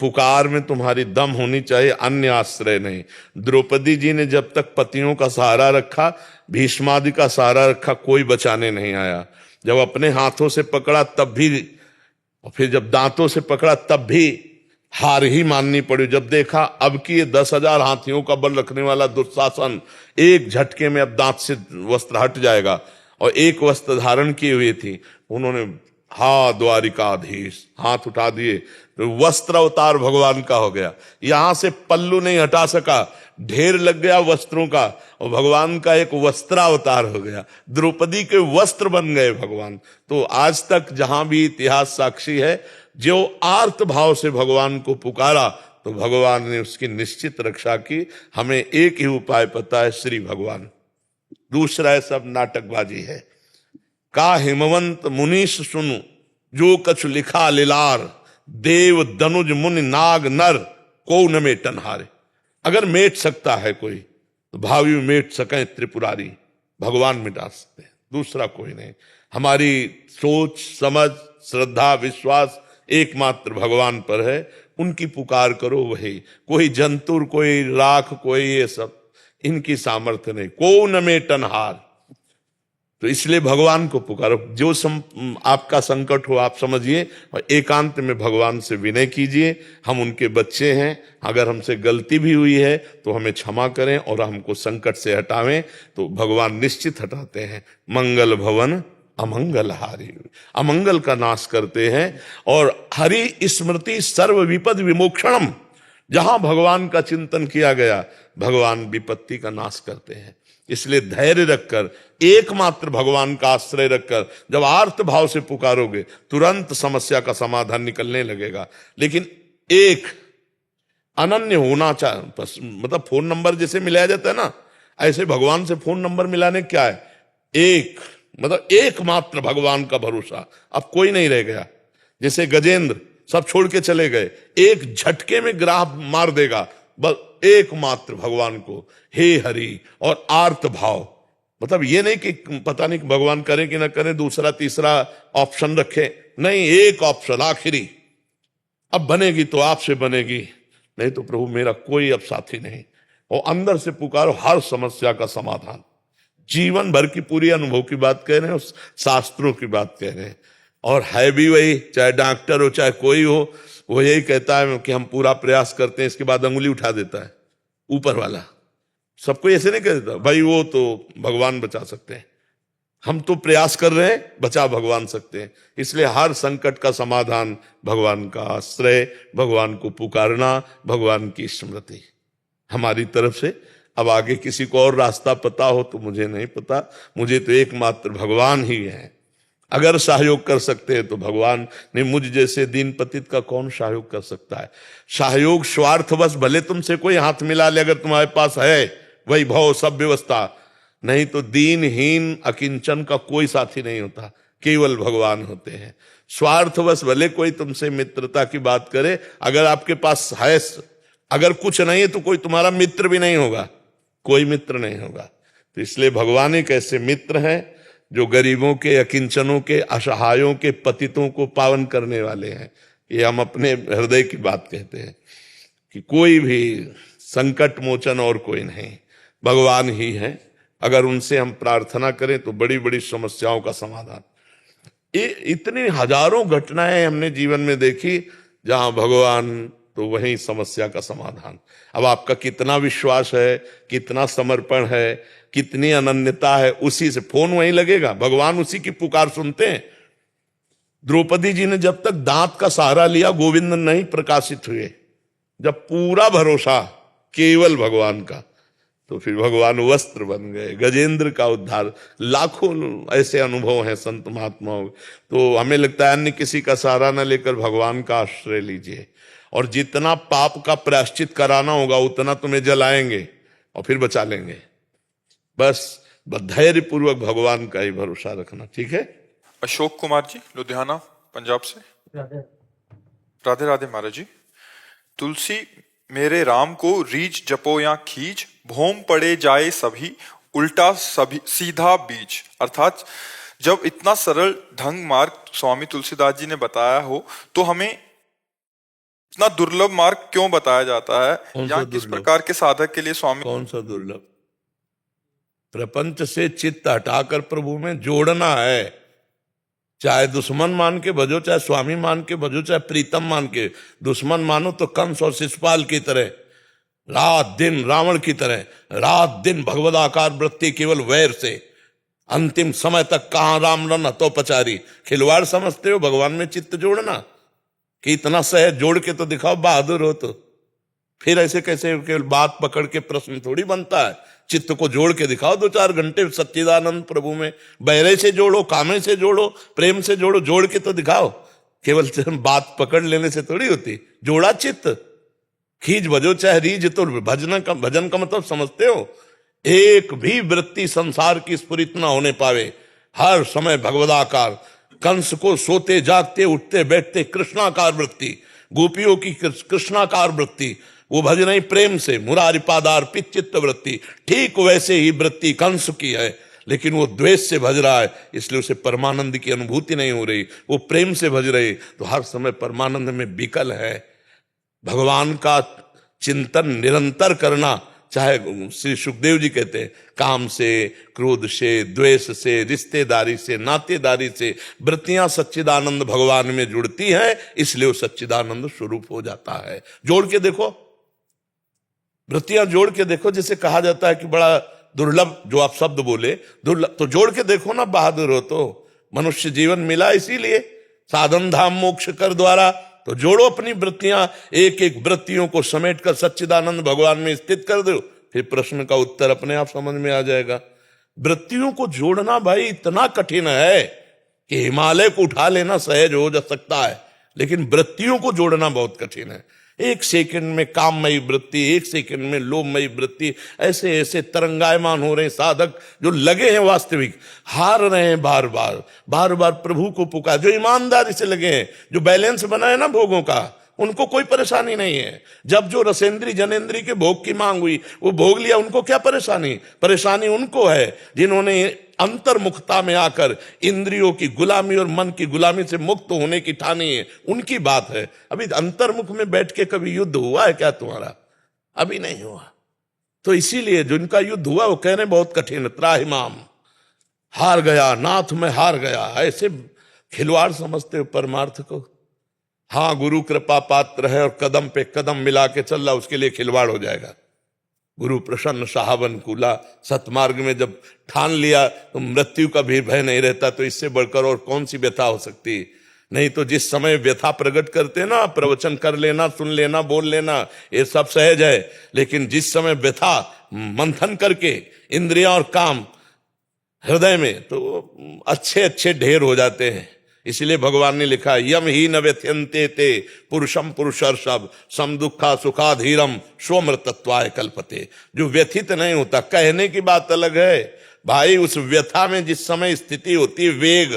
S4: पुकार में तुम्हारी दम होनी चाहिए, अन्य आश्रय नहीं। द्रौपदी जी ने जब तक पतियों का सहारा रखा, भीष्मादि का सहारा रखा, कोई बचाने नहीं आया। जब अपने हाथों से पकड़ा तब भी, और फिर जब दांतों से पकड़ा तब भी हार ही माननी पड़ी। जब देखा अब कि ये 10,000 हाथियों का बल रखने वाला दुशासन एक झटके में अब दांत से वस्त्र हट जाएगा, और एक वस्त्र धारण किए हुए थी, उन्होंने हा द्वारिकाधीश हाथ उठा दिए, तो वस्त्र अवतार भगवान का हो गया। यहां से पल्लू नहीं हटा सका, ढेर लग गया वस्त्रों का, और भगवान का एक वस्त्रावतार हो गया। द्रौपदी के वस्त्र बन गए भगवान। तो आज तक जहां भी इतिहास साक्षी है, जो आर्त भाव से भगवान को पुकारा तो भगवान ने उसकी निश्चित रक्षा की। हमें एक ही उपाय पता है, श्री भगवान। दूसरा है सब नाटकबाजी है। का हिमवंत मुनीष सुनु जो कछु लिखा लिलार, देव दनुज मुनि नाग नर को न मेटन हारे। अगर मेट सकता है कोई तो भावी मेट सकें त्रिपुरारी, भगवान मिटा सकते हैं, दूसरा कोई नहीं। हमारी सोच समझ श्रद्धा विश्वास एकमात्र भगवान पर है। उनकी पुकार करो, वही। कोई जंतुर, कोई राख, कोई ये सब इनकी सामर्थ्य नहीं। को न मेटन हार। तो इसलिए भगवान को पुकारो। जो आपका संकट हो आप समझिए और एकांत में भगवान से विनय कीजिए। हम उनके बच्चे हैं, अगर हमसे गलती भी हुई है तो हमें क्षमा करें और हमको संकट से हटावें, तो भगवान निश्चित हटाते हैं। मंगल भवन अमंगल हारी, अमंगल का नाश करते हैं। और हरि स्मृति सर्व विपद विमोक्षणम, जहां भगवान का चिंतन किया गया भगवान विपत्ति का नाश करते हैं। इसलिए धैर्य रखकर, एकमात्र भगवान का आश्रय रखकर जब आर्त भाव से पुकारोगे तुरंत समस्या का समाधान निकलने लगेगा। लेकिन एक अनन्य होना चाहिए। मतलब फोन नंबर जैसे मिलाया जाता है ना, ऐसे भगवान से फोन नंबर मिलाने क्या है, एक मतलब एकमात्र भगवान का भरोसा। अब कोई नहीं रह गया। जैसे गजेंद्र सब छोड़ के चले गए, एक झटके में ग्राह मार देगा, बस एकमात्र भगवान को हे हरि। और आर्त भाव, मतलब ये नहीं कि पता नहीं भगवान करें कि ना करें, दूसरा तीसरा ऑप्शन रखे, नहीं, एक ऑप्शन आखिरी। अब बनेगी तो आपसे बनेगी, नहीं तो प्रभु मेरा कोई अब साथी नहीं। और अंदर से पुकारो, हर समस्या का समाधान। जीवन भर की पूरी अनुभव की बात कह रहे हैं, शास्त्रों की बात कह रहे हैं। और है भी वही, चाहे डॉक्टर हो चाहे कोई हो, वो यही कहता है कि हम पूरा प्रयास करते हैं, इसके बाद अंगुली उठा देता है ऊपर वाला। सबको ऐसे नहीं कह देता भाई वो तो भगवान बचा सकते हैं, हम तो प्रयास कर रहे हैं, बचा भगवान सकते हैं। इसलिए हर संकट का समाधान भगवान का आश्रय, भगवान को पुकारना, भगवान की स्मृति हमारी तरफ से। अब आगे किसी को और रास्ता पता हो तो मुझे नहीं पता, मुझे तो एकमात्र भगवान ही है। अगर सहयोग कर सकते हैं तो भगवान ने, मुझ जैसे दीन पतित का कौन सहयोग कर सकता है। सहयोग स्वार्थवश भले तुमसे कोई हाथ मिला ले, अगर तुम्हारे पास है वैभव सब व्यवस्था, नहीं तो दीनहीन अकिंचन का कोई साथी नहीं होता, केवल भगवान होते हैं। स्वार्थवश भले कोई तुमसे मित्रता की बात करे, अगर आपके पास है, अगर कुछ नहीं है तो कोई तुम्हारा मित्र भी नहीं होगा, कोई मित्र नहीं होगा। तो इसलिए भगवान एक ऐसे मित्र हैं जो गरीबों के, अकिंचनों के, असहायों के, पतितों को पावन करने वाले हैं। ये हम अपने हृदय की बात कहते हैं कि कोई भी संकट मोचन और कोई नहीं, भगवान ही है। अगर उनसे हम प्रार्थना करें तो बड़ी बड़ी समस्याओं का समाधान। ये इतनी हजारों घटनाएं हमने जीवन में देखी जहां भगवान तो वही समस्या का समाधान। अब आपका कितना विश्वास है, कितना समर्पण है, कितनी अनन्यता है, उसी से फोन वहीं लगेगा। भगवान उसी की पुकार सुनते हैं। द्रौपदी जी ने जब तक दांत का सहारा लिया, गोविंद नहीं प्रकाशित हुए। जब पूरा भरोसा केवल भगवान का, तो फिर भगवान वस्त्र बन गए, गजेंद्र का उद्धार। लाखों ऐसे अनुभव हैं संत महात्माओं। तो हमें लगता है अन्य किसी का सहारा न लेकर भगवान का आश्रय लीजिए, और जितना पाप का प्रायश्चित कराना होगा उतना तुम्हें जलाएंगे और फिर बचा लेंगे। बस धैर्य पूर्वक भगवान का ही भरोसा रखना, ठीक है।
S2: अशोक कुमार जी, लुधियाना, पंजाब से। राधे राधे महाराज जी। तुलसी मेरे राम को रीच जपो या खींच, भोम पड़े जाए सभी, उल्टा सभी सीधा बीच। अर्थात जब इतना सरल ढंग मार्ग स्वामी तुलसीदास जी ने बताया हो, तो हमें इतना दुर्लभ मार्ग क्यों बताया जाता है, या किस प्रकार के साधक के लिए स्वामी?
S4: कौन सा दुर्लभ? प्रपंच से चित्त हटाकर प्रभु में जोड़ना है। चाहे दुश्मन मान के भजो, चाहे स्वामी मान के भजो, चाहे प्रीतम मान के। दुश्मन मानो तो कंस और शिशुपाल की तरह, रात दिन रावण की तरह, रात दिन भगवदाकार वृत्ति केवल वैर से, अंतिम समय तक कहां राम रन तो पचारी। खिलवाड़ समझते हो भगवान में चित्त जोड़ना? कि इतना सहज जोड़ के तो दिखाओ, बहादुर हो तो। फिर ऐसे कैसे केवल बात पकड़ के प्रश्न थोड़ी बनता है। चित्त को जोड़ के दिखाओ 2-4 घंटे सच्चिदानंद प्रभु में। बहरे से जोड़ो, कामे से जोड़ो, प्रेम से जोड़ो, जोड़ के तो दिखाओ। केवल बात पकड़ लेने से थोड़ी होती। जोड़ा चित्त, खींच भजो चाहे रीज, तो भजन का मतलब समझते हो? एक भी वृत्ति संसार की स्फुरित न होने पावे, हर समय भगवदाकार। कंस को सोते जागते उठते बैठते कृष्णाकार वृत्ति, गोपियों की कृष्णाकार वृत्ति, वो भज रही प्रेम से, मुरारी पादार्पित चित्त वृत्ति। ठीक वैसे ही वृत्ति कंस की है, लेकिन वो द्वेष से भज रहा है, इसलिए उसे परमानंद की अनुभूति नहीं हो रही। वो प्रेम से भज रही तो हर समय परमानंद में विकल है। भगवान का चिंतन निरंतर करना, चाहे श्री सुखदेव जी कहते हैं, काम से, क्रोध से, द्वेष से, रिश्तेदारी से, नातेदारी से वृत्तियां सच्चिदानंद भगवान में जुड़ती हैं, इसलिए वो सच्चिदानंद स्वरूप हो जाता है। जोड़ के देखो, वृत्तियां जोड़ के देखो। जैसे कहा जाता है कि बड़ा दुर्लभ, जो आप शब्द बोले दुर्लभ, तो जोड़ के देखो ना, बहादुर हो तो। मनुष्य जीवन मिला इसीलिए, साधन धाम मोक्ष कर द्वारा। तो जोड़ो अपनी वृत्तियां, एक एक वृत्तियों को समेट कर सच्चिदानंद भगवान में स्थित कर दो, फिर प्रश्न का उत्तर अपने आप समझ में आ जाएगा। वृत्तियों को जोड़ना भाई इतना कठिन है कि हिमालय को उठा लेना सहज हो जा सकता है, लेकिन वृत्तियों को जोड़ना बहुत कठिन है। एक सेकंड में काममयी वृत्ति, एक सेकंड में लोभमयी वृत्ति, ऐसे ऐसे तरंगायमान हो रहे हैं साधक, जो लगे हैं वास्तविक, हार रहे हैं बार बार प्रभु को पुकार, जो ईमानदारी से लगे हैं, जो बैलेंस बना है ना भोगों का, उनको कोई परेशानी नहीं है। जब जो रसेंद्री जनेंद्री के भोग की मांग हुई, वो भोग लिया, उनको क्या परेशानी? परेशानी उनको है जिन्होंने अंतर्मुखता में आकर इंद्रियों की गुलामी और मन की गुलामी से मुक्त होने की ठानी है, उनकी बात है। अभी अंतर्मुख में बैठ के कभी युद्ध हुआ है क्या तुम्हारा? अभी नहीं हुआ। तो इसीलिए जिनका युद्ध हुआ वो कह रहे बहुत कठिन, त्राहिमाम, हार गया नाथ में, हार गया। ऐसे खिलवाड़ समझते हो परमार्थ को। हाँ, गुरु कृपा पात्र है और कदम पे कदम मिला के चल रहा, उसके लिए खिलवाड़ हो जाएगा। गुरु प्रसन्न साहबन कूला, सतमार्ग में जब ठान लिया तो मृत्यु का भी भय नहीं रहता, तो इससे बढ़कर और कौन सी व्यथा हो सकती? नहीं तो जिस समय व्यथा प्रकट करते ना, प्रवचन कर लेना, सुन लेना, बोल लेना, ये सब सहज है। लेकिन जिस समय व्यथा मंथन करके इंद्रियां और काम हृदय में, तो अच्छे अच्छे ढेर हो जाते हैं। इसलिए भगवान ने लिखा, यम ही न व्यथ्यन्ते ते पुरुषम पुरुषर्षभ सम दुखा सुखाधीरम स्वमृतत्वाय कल्पते। जो व्यथित नहीं होता, कहने की बात अलग है भाई, उस व्यथा में जिस समय स्थिति होती है, वेग,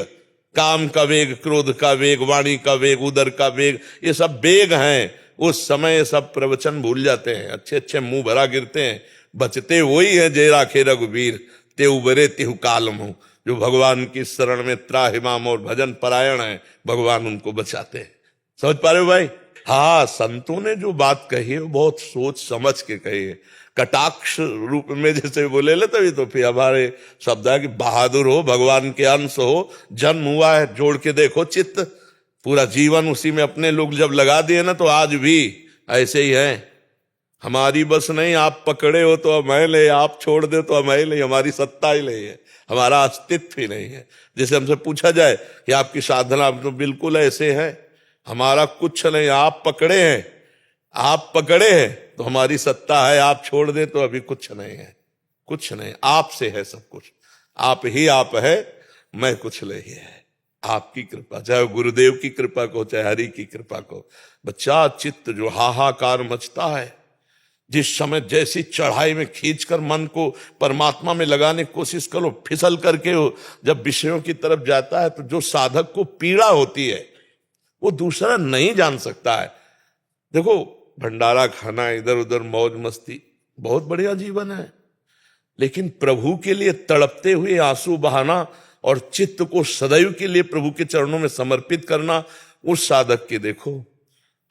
S4: काम का वेग, क्रोध का वेग, वाणी का वेग, उदर का वेग, ये सब वेग हैं। उस समय सब प्रवचन भूल जाते हैं, अच्छे अच्छे मुंह भरा गिरते हैं। बचते वही है जय राखे रघुवीर, ते उबरे तिहु कालम हो। जो भगवान की शरण में त्राहिमाम और भजन परायण है, भगवान उनको बचाते हैं। समझ पा रहे हो भाई? हाँ, संतों ने जो बात कही है वो बहुत सोच समझ के कही है। कटाक्ष रूप में जैसे बोले ले, तभी तो फिर हमारे शब्द है कि बहादुर हो, भगवान के अंश हो, जन्म हुआ है, जोड़ के देखो चित्त, पूरा जीवन उसी में अपने लोग जब लगा दिए ना, तो आज भी ऐसे ही है, हमारी बस नहीं, आप पकड़े हो तो अमैल है, आप छोड़ दे तो अमैल है, हमारी सत्ता ही नहीं है, हमारा अस्तित्व ही नहीं है। जैसे हमसे पूछा जाए कि आपकी साधना, तो बिल्कुल ऐसे है, हमारा कुछ नहीं, आप पकड़े हैं, आप पकड़े हैं तो हमारी सत्ता है, आप छोड़ दे तो अभी कुछ नहीं है, कुछ नहीं, आपसे है सब कुछ, आप ही आप है, मैं कुछ नहीं है, आपकी कृपा, चाहे गुरुदेव की कृपा को, चाहे हरि की कृपा को। बच्चा, चित्त जो हाहाकार मचता है, जिस समय जैसी चढ़ाई में खींचकर मन को परमात्मा में लगाने की कोशिश करो, फिसल करके हो जब विषयों की तरफ जाता है, तो जो साधक को पीड़ा होती है वो दूसरा नहीं जान सकता है। देखो, भंडारा खाना, इधर उधर मौज मस्ती, बहुत बढ़िया जीवन है, लेकिन प्रभु के लिए तड़पते हुए आंसू बहाना और चित्त को सदैव के लिए प्रभु के चरणों में समर्पित करना, उस साधक की देखो।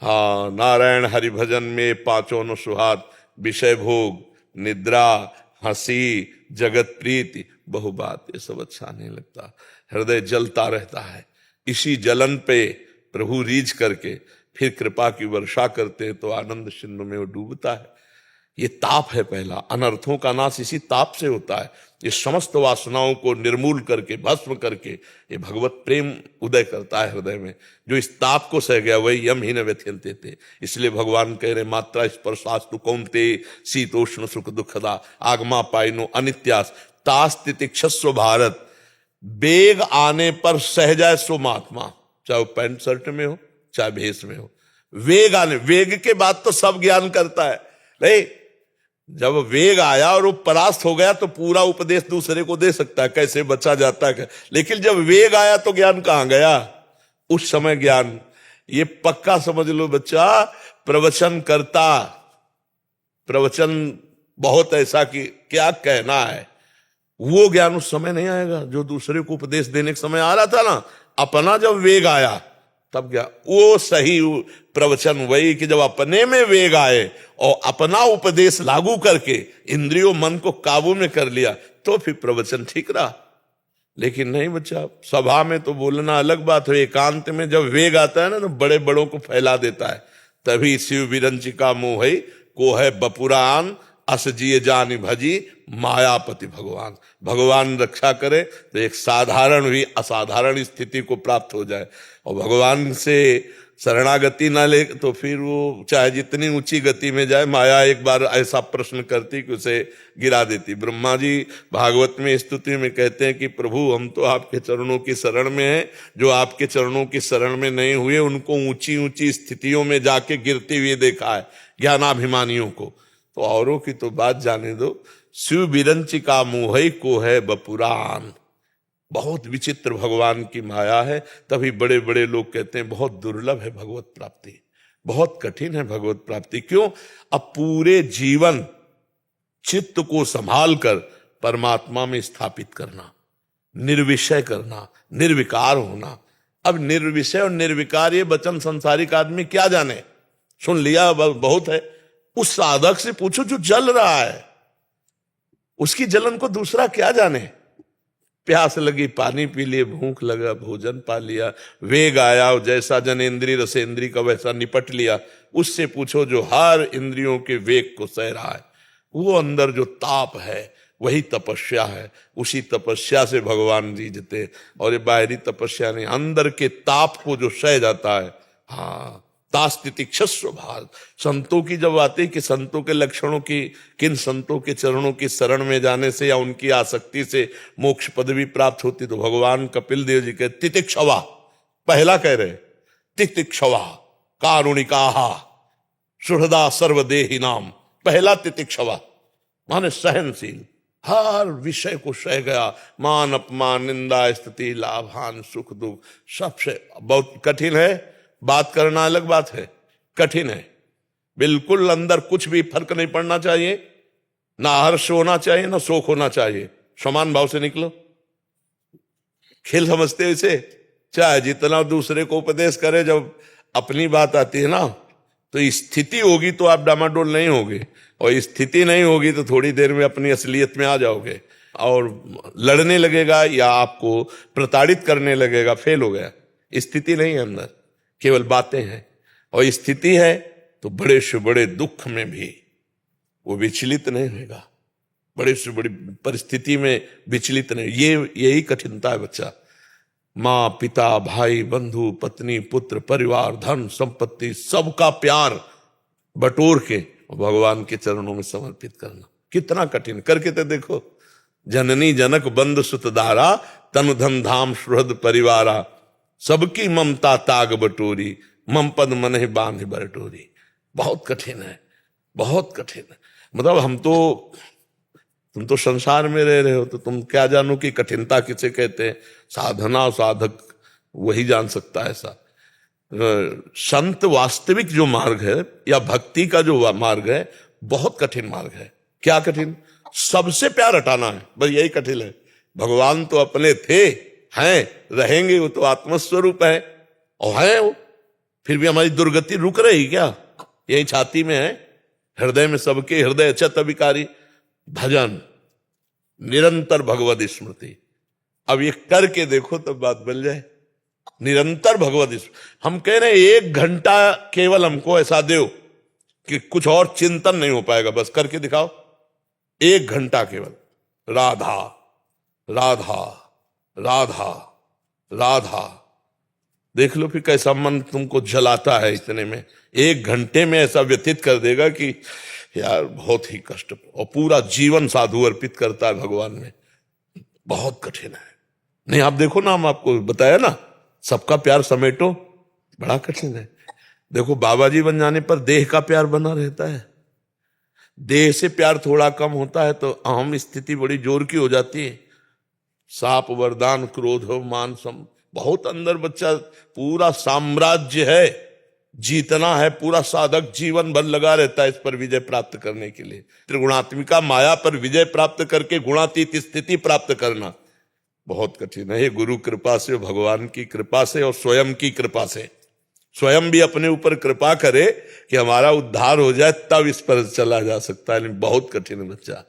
S4: हाँ, नारायण हरि भजन में पांचों न सुहात, विषय भोग, निद्रा, हंसी, जगत प्रीति, बहु बात, ये सब अच्छा नहीं लगता, हृदय जलता रहता है। इसी जलन पे प्रभु रीझ करके फिर कृपा की वर्षा करते हैं तो आनंद सिंधु में वो डूबता है। ये ताप है पहला, अनर्थों का नाश इसी ताप से होता है। ये समस्त वासनाओं को निर्मूल करके, भस्म करके ये भगवत प्रेम उदय करता है हृदय में। जो इस ताप को सह गया वही यम ही न व्यथ्यन्ते थे। इसलिए भगवान कह रहे, मात्रा स्पर्शास्तु कौन्ते शीतोष्ण सुख दुखदा आगमा पाइनो अनित्यास तास तितिक्षस्व भारत। वेग आने पर सह जाए सो महात्मा, चाहे वो पैंट शर्ट में हो चाहे भेष में हो। वेग आने, वेग के बाद तो सब ज्ञान करता है, नहीं, जब वेग आया और वो परास्त हो गया तो पूरा उपदेश दूसरे को दे सकता है, कैसे बचा जाता है। लेकिन जब वेग आया तो ज्ञान कहां गया, उस समय ज्ञान। ये पक्का समझ लो बच्चा, प्रवचन करता, प्रवचन बहुत ऐसा कि क्या कहना है, वो ज्ञान उस समय नहीं आएगा जो दूसरे को उपदेश देने के समय आ रहा था ना। अपना जब वेग आया तब क्या, वो सही प्रवचन वही कि जब अपने में वेग आए और अपना उपदेश लागू करके इंद्रियों मन को काबू में कर लिया तो फिर प्रवचन ठीक रहा। लेकिन नहीं बच्चा, सभा में तो बोलना अलग बात है, एकांत में जब वेग आता है ना तो बड़े बड़ों को फैला देता है। तभी शिव विरंचिका मोहई को है बपुरान अस जिए जानी भजी मायापति भगवान। भगवान रक्षा करे तो एक साधारण भी असाधारण स्थिति को प्राप्त हो जाए, और भगवान से शरणागति ना ले तो फिर वो चाहे जितनी ऊंची गति में जाए, माया एक बार ऐसा प्रश्न करती कि उसे गिरा देती। ब्रह्मा जी भागवत में स्तुति में कहते हैं कि प्रभु हम तो आपके चरणों की शरण में हैं, जो आपके चरणों की शरण में नहीं हुए उनको ऊंची ऊंची स्थितियों में जाके गिरते हुए देखा है, ज्ञानाभिमानियों को। तो औरों की तो बात जाने दो, शिव विरंचिका मोहई को है बपुरान। बहुत विचित्र भगवान की माया है। तभी बड़े बड़े लोग कहते हैं बहुत दुर्लभ है भगवत प्राप्ति, बहुत कठिन है भगवत प्राप्ति। क्यों? अब पूरे जीवन चित्त को संभाल कर परमात्मा में स्थापित करना, निर्विषय करना, निर्विकार होना। अब निर्विषय और निर्विकार ये वचन संसारिक आदमी क्या जाने, सुन लिया बहुत है। उस साधक से पूछो जो जल रहा है, उसकी जलन को दूसरा क्या जाने। प्यास लगी पानी पी लिए, भूख लगा भोजन पा लिया, वेग आया जैसा जनेन्द्रिय रसेंद्रिय का वैसा निपट लिया। उससे पूछो जो हर इंद्रियों के वेग को सह रहा है, वो अंदर जो ताप है वही तपस्या है। उसी तपस्या से भगवान जीते। और ये बाहरी तपस्या नहीं, अंदर के ताप को जो सह जाता है। हाँ, तास्तितिक्षस्व भाग। संतों की जब आती कि संतों के लक्षणों की, किन संतों के चरणों की शरण में जाने से या उनकी आसक्ति से मोक्ष पदवी प्राप्त होती, तो भगवान कपिल देव जी के तितिक्षवा पहला कह रहे, तितिक्षवा कारुणिकाहा सुहृदा सर्वदेही नाम। पहला तितिक्षवा माने सहनशील, हर विषय को सह गया, मान अपमान निंदा स्तुति लाभ हानि सुख दुख सबसे। बहुत कठिन है बात करना, अलग बात है, कठिन है। बिल्कुल अंदर कुछ भी फर्क नहीं पड़ना चाहिए, ना हर्ष होना चाहिए ना शोक होना चाहिए, समान भाव से निकलो। खेल समझते हो इसे? चाहे जितना दूसरे को उपदेश करे, जब अपनी बात आती है ना तो स्थिति होगी तो आप डामाडोल नहीं होगे, और स्थिति नहीं होगी तो थोड़ी देर में अपनी असलियत में आ जाओगे और लड़ने लगेगा या आपको प्रताड़ित करने लगेगा। फेल हो गया। स्थिति नहीं है अंदर, केवल बातें हैं। और स्थिति है तो बड़े से बड़े दुख में भी वो विचलित नहीं होगा, बड़े से बड़ी परिस्थिति में विचलित नहीं। ये यही कठिनता है बच्चा। माँ पिता भाई बंधु पत्नी पुत्र परिवार धन संपत्ति सबका प्यार बटोर के भगवान के चरणों में समर्पित करना कितना कठिन। करके तो देखो। जननी जनक बंद सुतदारा तनु धन धाम सुहृद परिवारा सबकी ममता ताग बटोरी मम पद मन बांध बरटोरी। बहुत कठिन है, बहुत कठिन है। मतलब तुम तो संसार में रह रहे हो तो तुम क्या जानो कि कठिनता किसे कहते हैं। साधना और साधक वही जान सकता है ऐसा। संत वास्तविक जो मार्ग है या भक्ति का जो मार्ग है बहुत कठिन मार्ग है। क्या कठिन? सबसे प्यार हटाना है, बस यही कठिन है। भगवान तो अपने थे, हैं, रहेंगे, वो तो आत्मस्वरूप है और है वो। फिर भी हमारी दुर्गति रुक रही क्या? यही छाती में है, हृदय में सबके हृदय अचत अविकारी। भजन निरंतर भगवद स्मृति। अब ये करके देखो तब बात बन जाए। निरंतर भगवद स्मृति। हम कह रहे हैं 1 घंटा केवल हमको ऐसा दो कि कुछ और चिंतन नहीं हो पाएगा, बस करके दिखाओ। 1 घंटा केवल राधा राधा राधा राधा। देख लो फिर कैसा मन तुमको जलाता है इतने में। 1 घंटे में ऐसा व्यतीत कर देगा कि यार बहुत ही कष्ट, और पूरा जीवन साधु अर्पित करता है भगवान में। बहुत कठिन है। नहीं आप देखो ना, हम आपको बताया ना, सबका प्यार समेटो, बड़ा कठिन है। देखो बाबा जी बन जाने पर देह का प्यार बना रहता है, देह से प्यार थोड़ा कम होता है तो अहम स्थिति बड़ी जोर की हो जाती है। साप वरदान क्रोध मान सम, बहुत अंदर बच्चा पूरा साम्राज्य है, जीतना है। पूरा साधक जीवन भर लगा रहता है इस पर विजय प्राप्त करने के लिए। त्रिगुणात्मिका माया पर विजय प्राप्त करके गुणातीत स्थिति प्राप्त करना बहुत कठिन है। ये गुरु कृपा से, भगवान की कृपा से और स्वयं की कृपा से। स्वयं भी अपने ऊपर कृपा करे कि हमारा उद्धार हो जाए, तब इस पर चला जा सकता है। बहुत कठिन है बच्चा।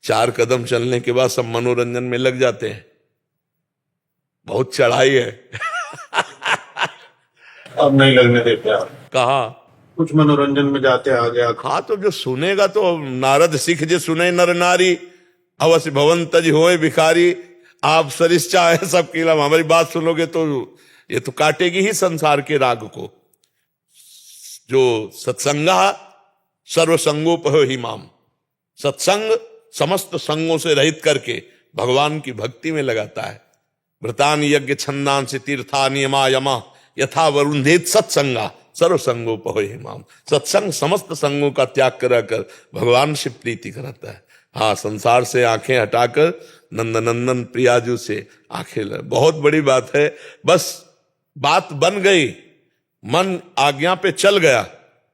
S4: 4 कदम चलने के बाद सब मनोरंजन में लग जाते हैं। बहुत चढ़ाई है।
S3: अब नहीं लगने देते आप।
S4: कहा
S3: कुछ मनोरंजन में जाते आ गया।
S4: हाँ तो जो सुनेगा तो नारद सिख जे सुने नर नारी अवश्य भवन तज होए भिखारी। आप सरिस चाहे सबकी लम, हमारी बात सुनोगे तो ये तो काटेगी ही संसार के राग को। जो सत्संगा सर्वसंगोपहो ही माम, सत्संग समस्त संगों से रहित करके भगवान की भक्ति में लगाता है। व्रतान यज्ञ छंदान से तीर्था नियमा यमा यथा वरुंधेत सत्संगा सर्वसंगोपहो ही माम। सत्संग समस्त संगों का त्याग कराकर भगवान से प्रीति कराता है। हाँ, संसार से आंखें हटाकर नंदनंदन प्रियाजू से आंखें लग, बहुत बड़ी बात है। बस बात बन गई, मन आज्ञा पे चल गया,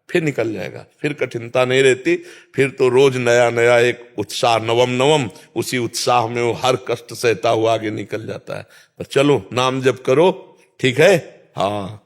S4: फिर निकल जाएगा, फिर कठिनता नहीं रहती। फिर तो रोज नया नया एक उत्साह, नवम नवम, उसी उत्साह में वो हर कष्ट सहता हुआ आगे निकल जाता है। पर चलो नाम जप करो, ठीक है। हाँ,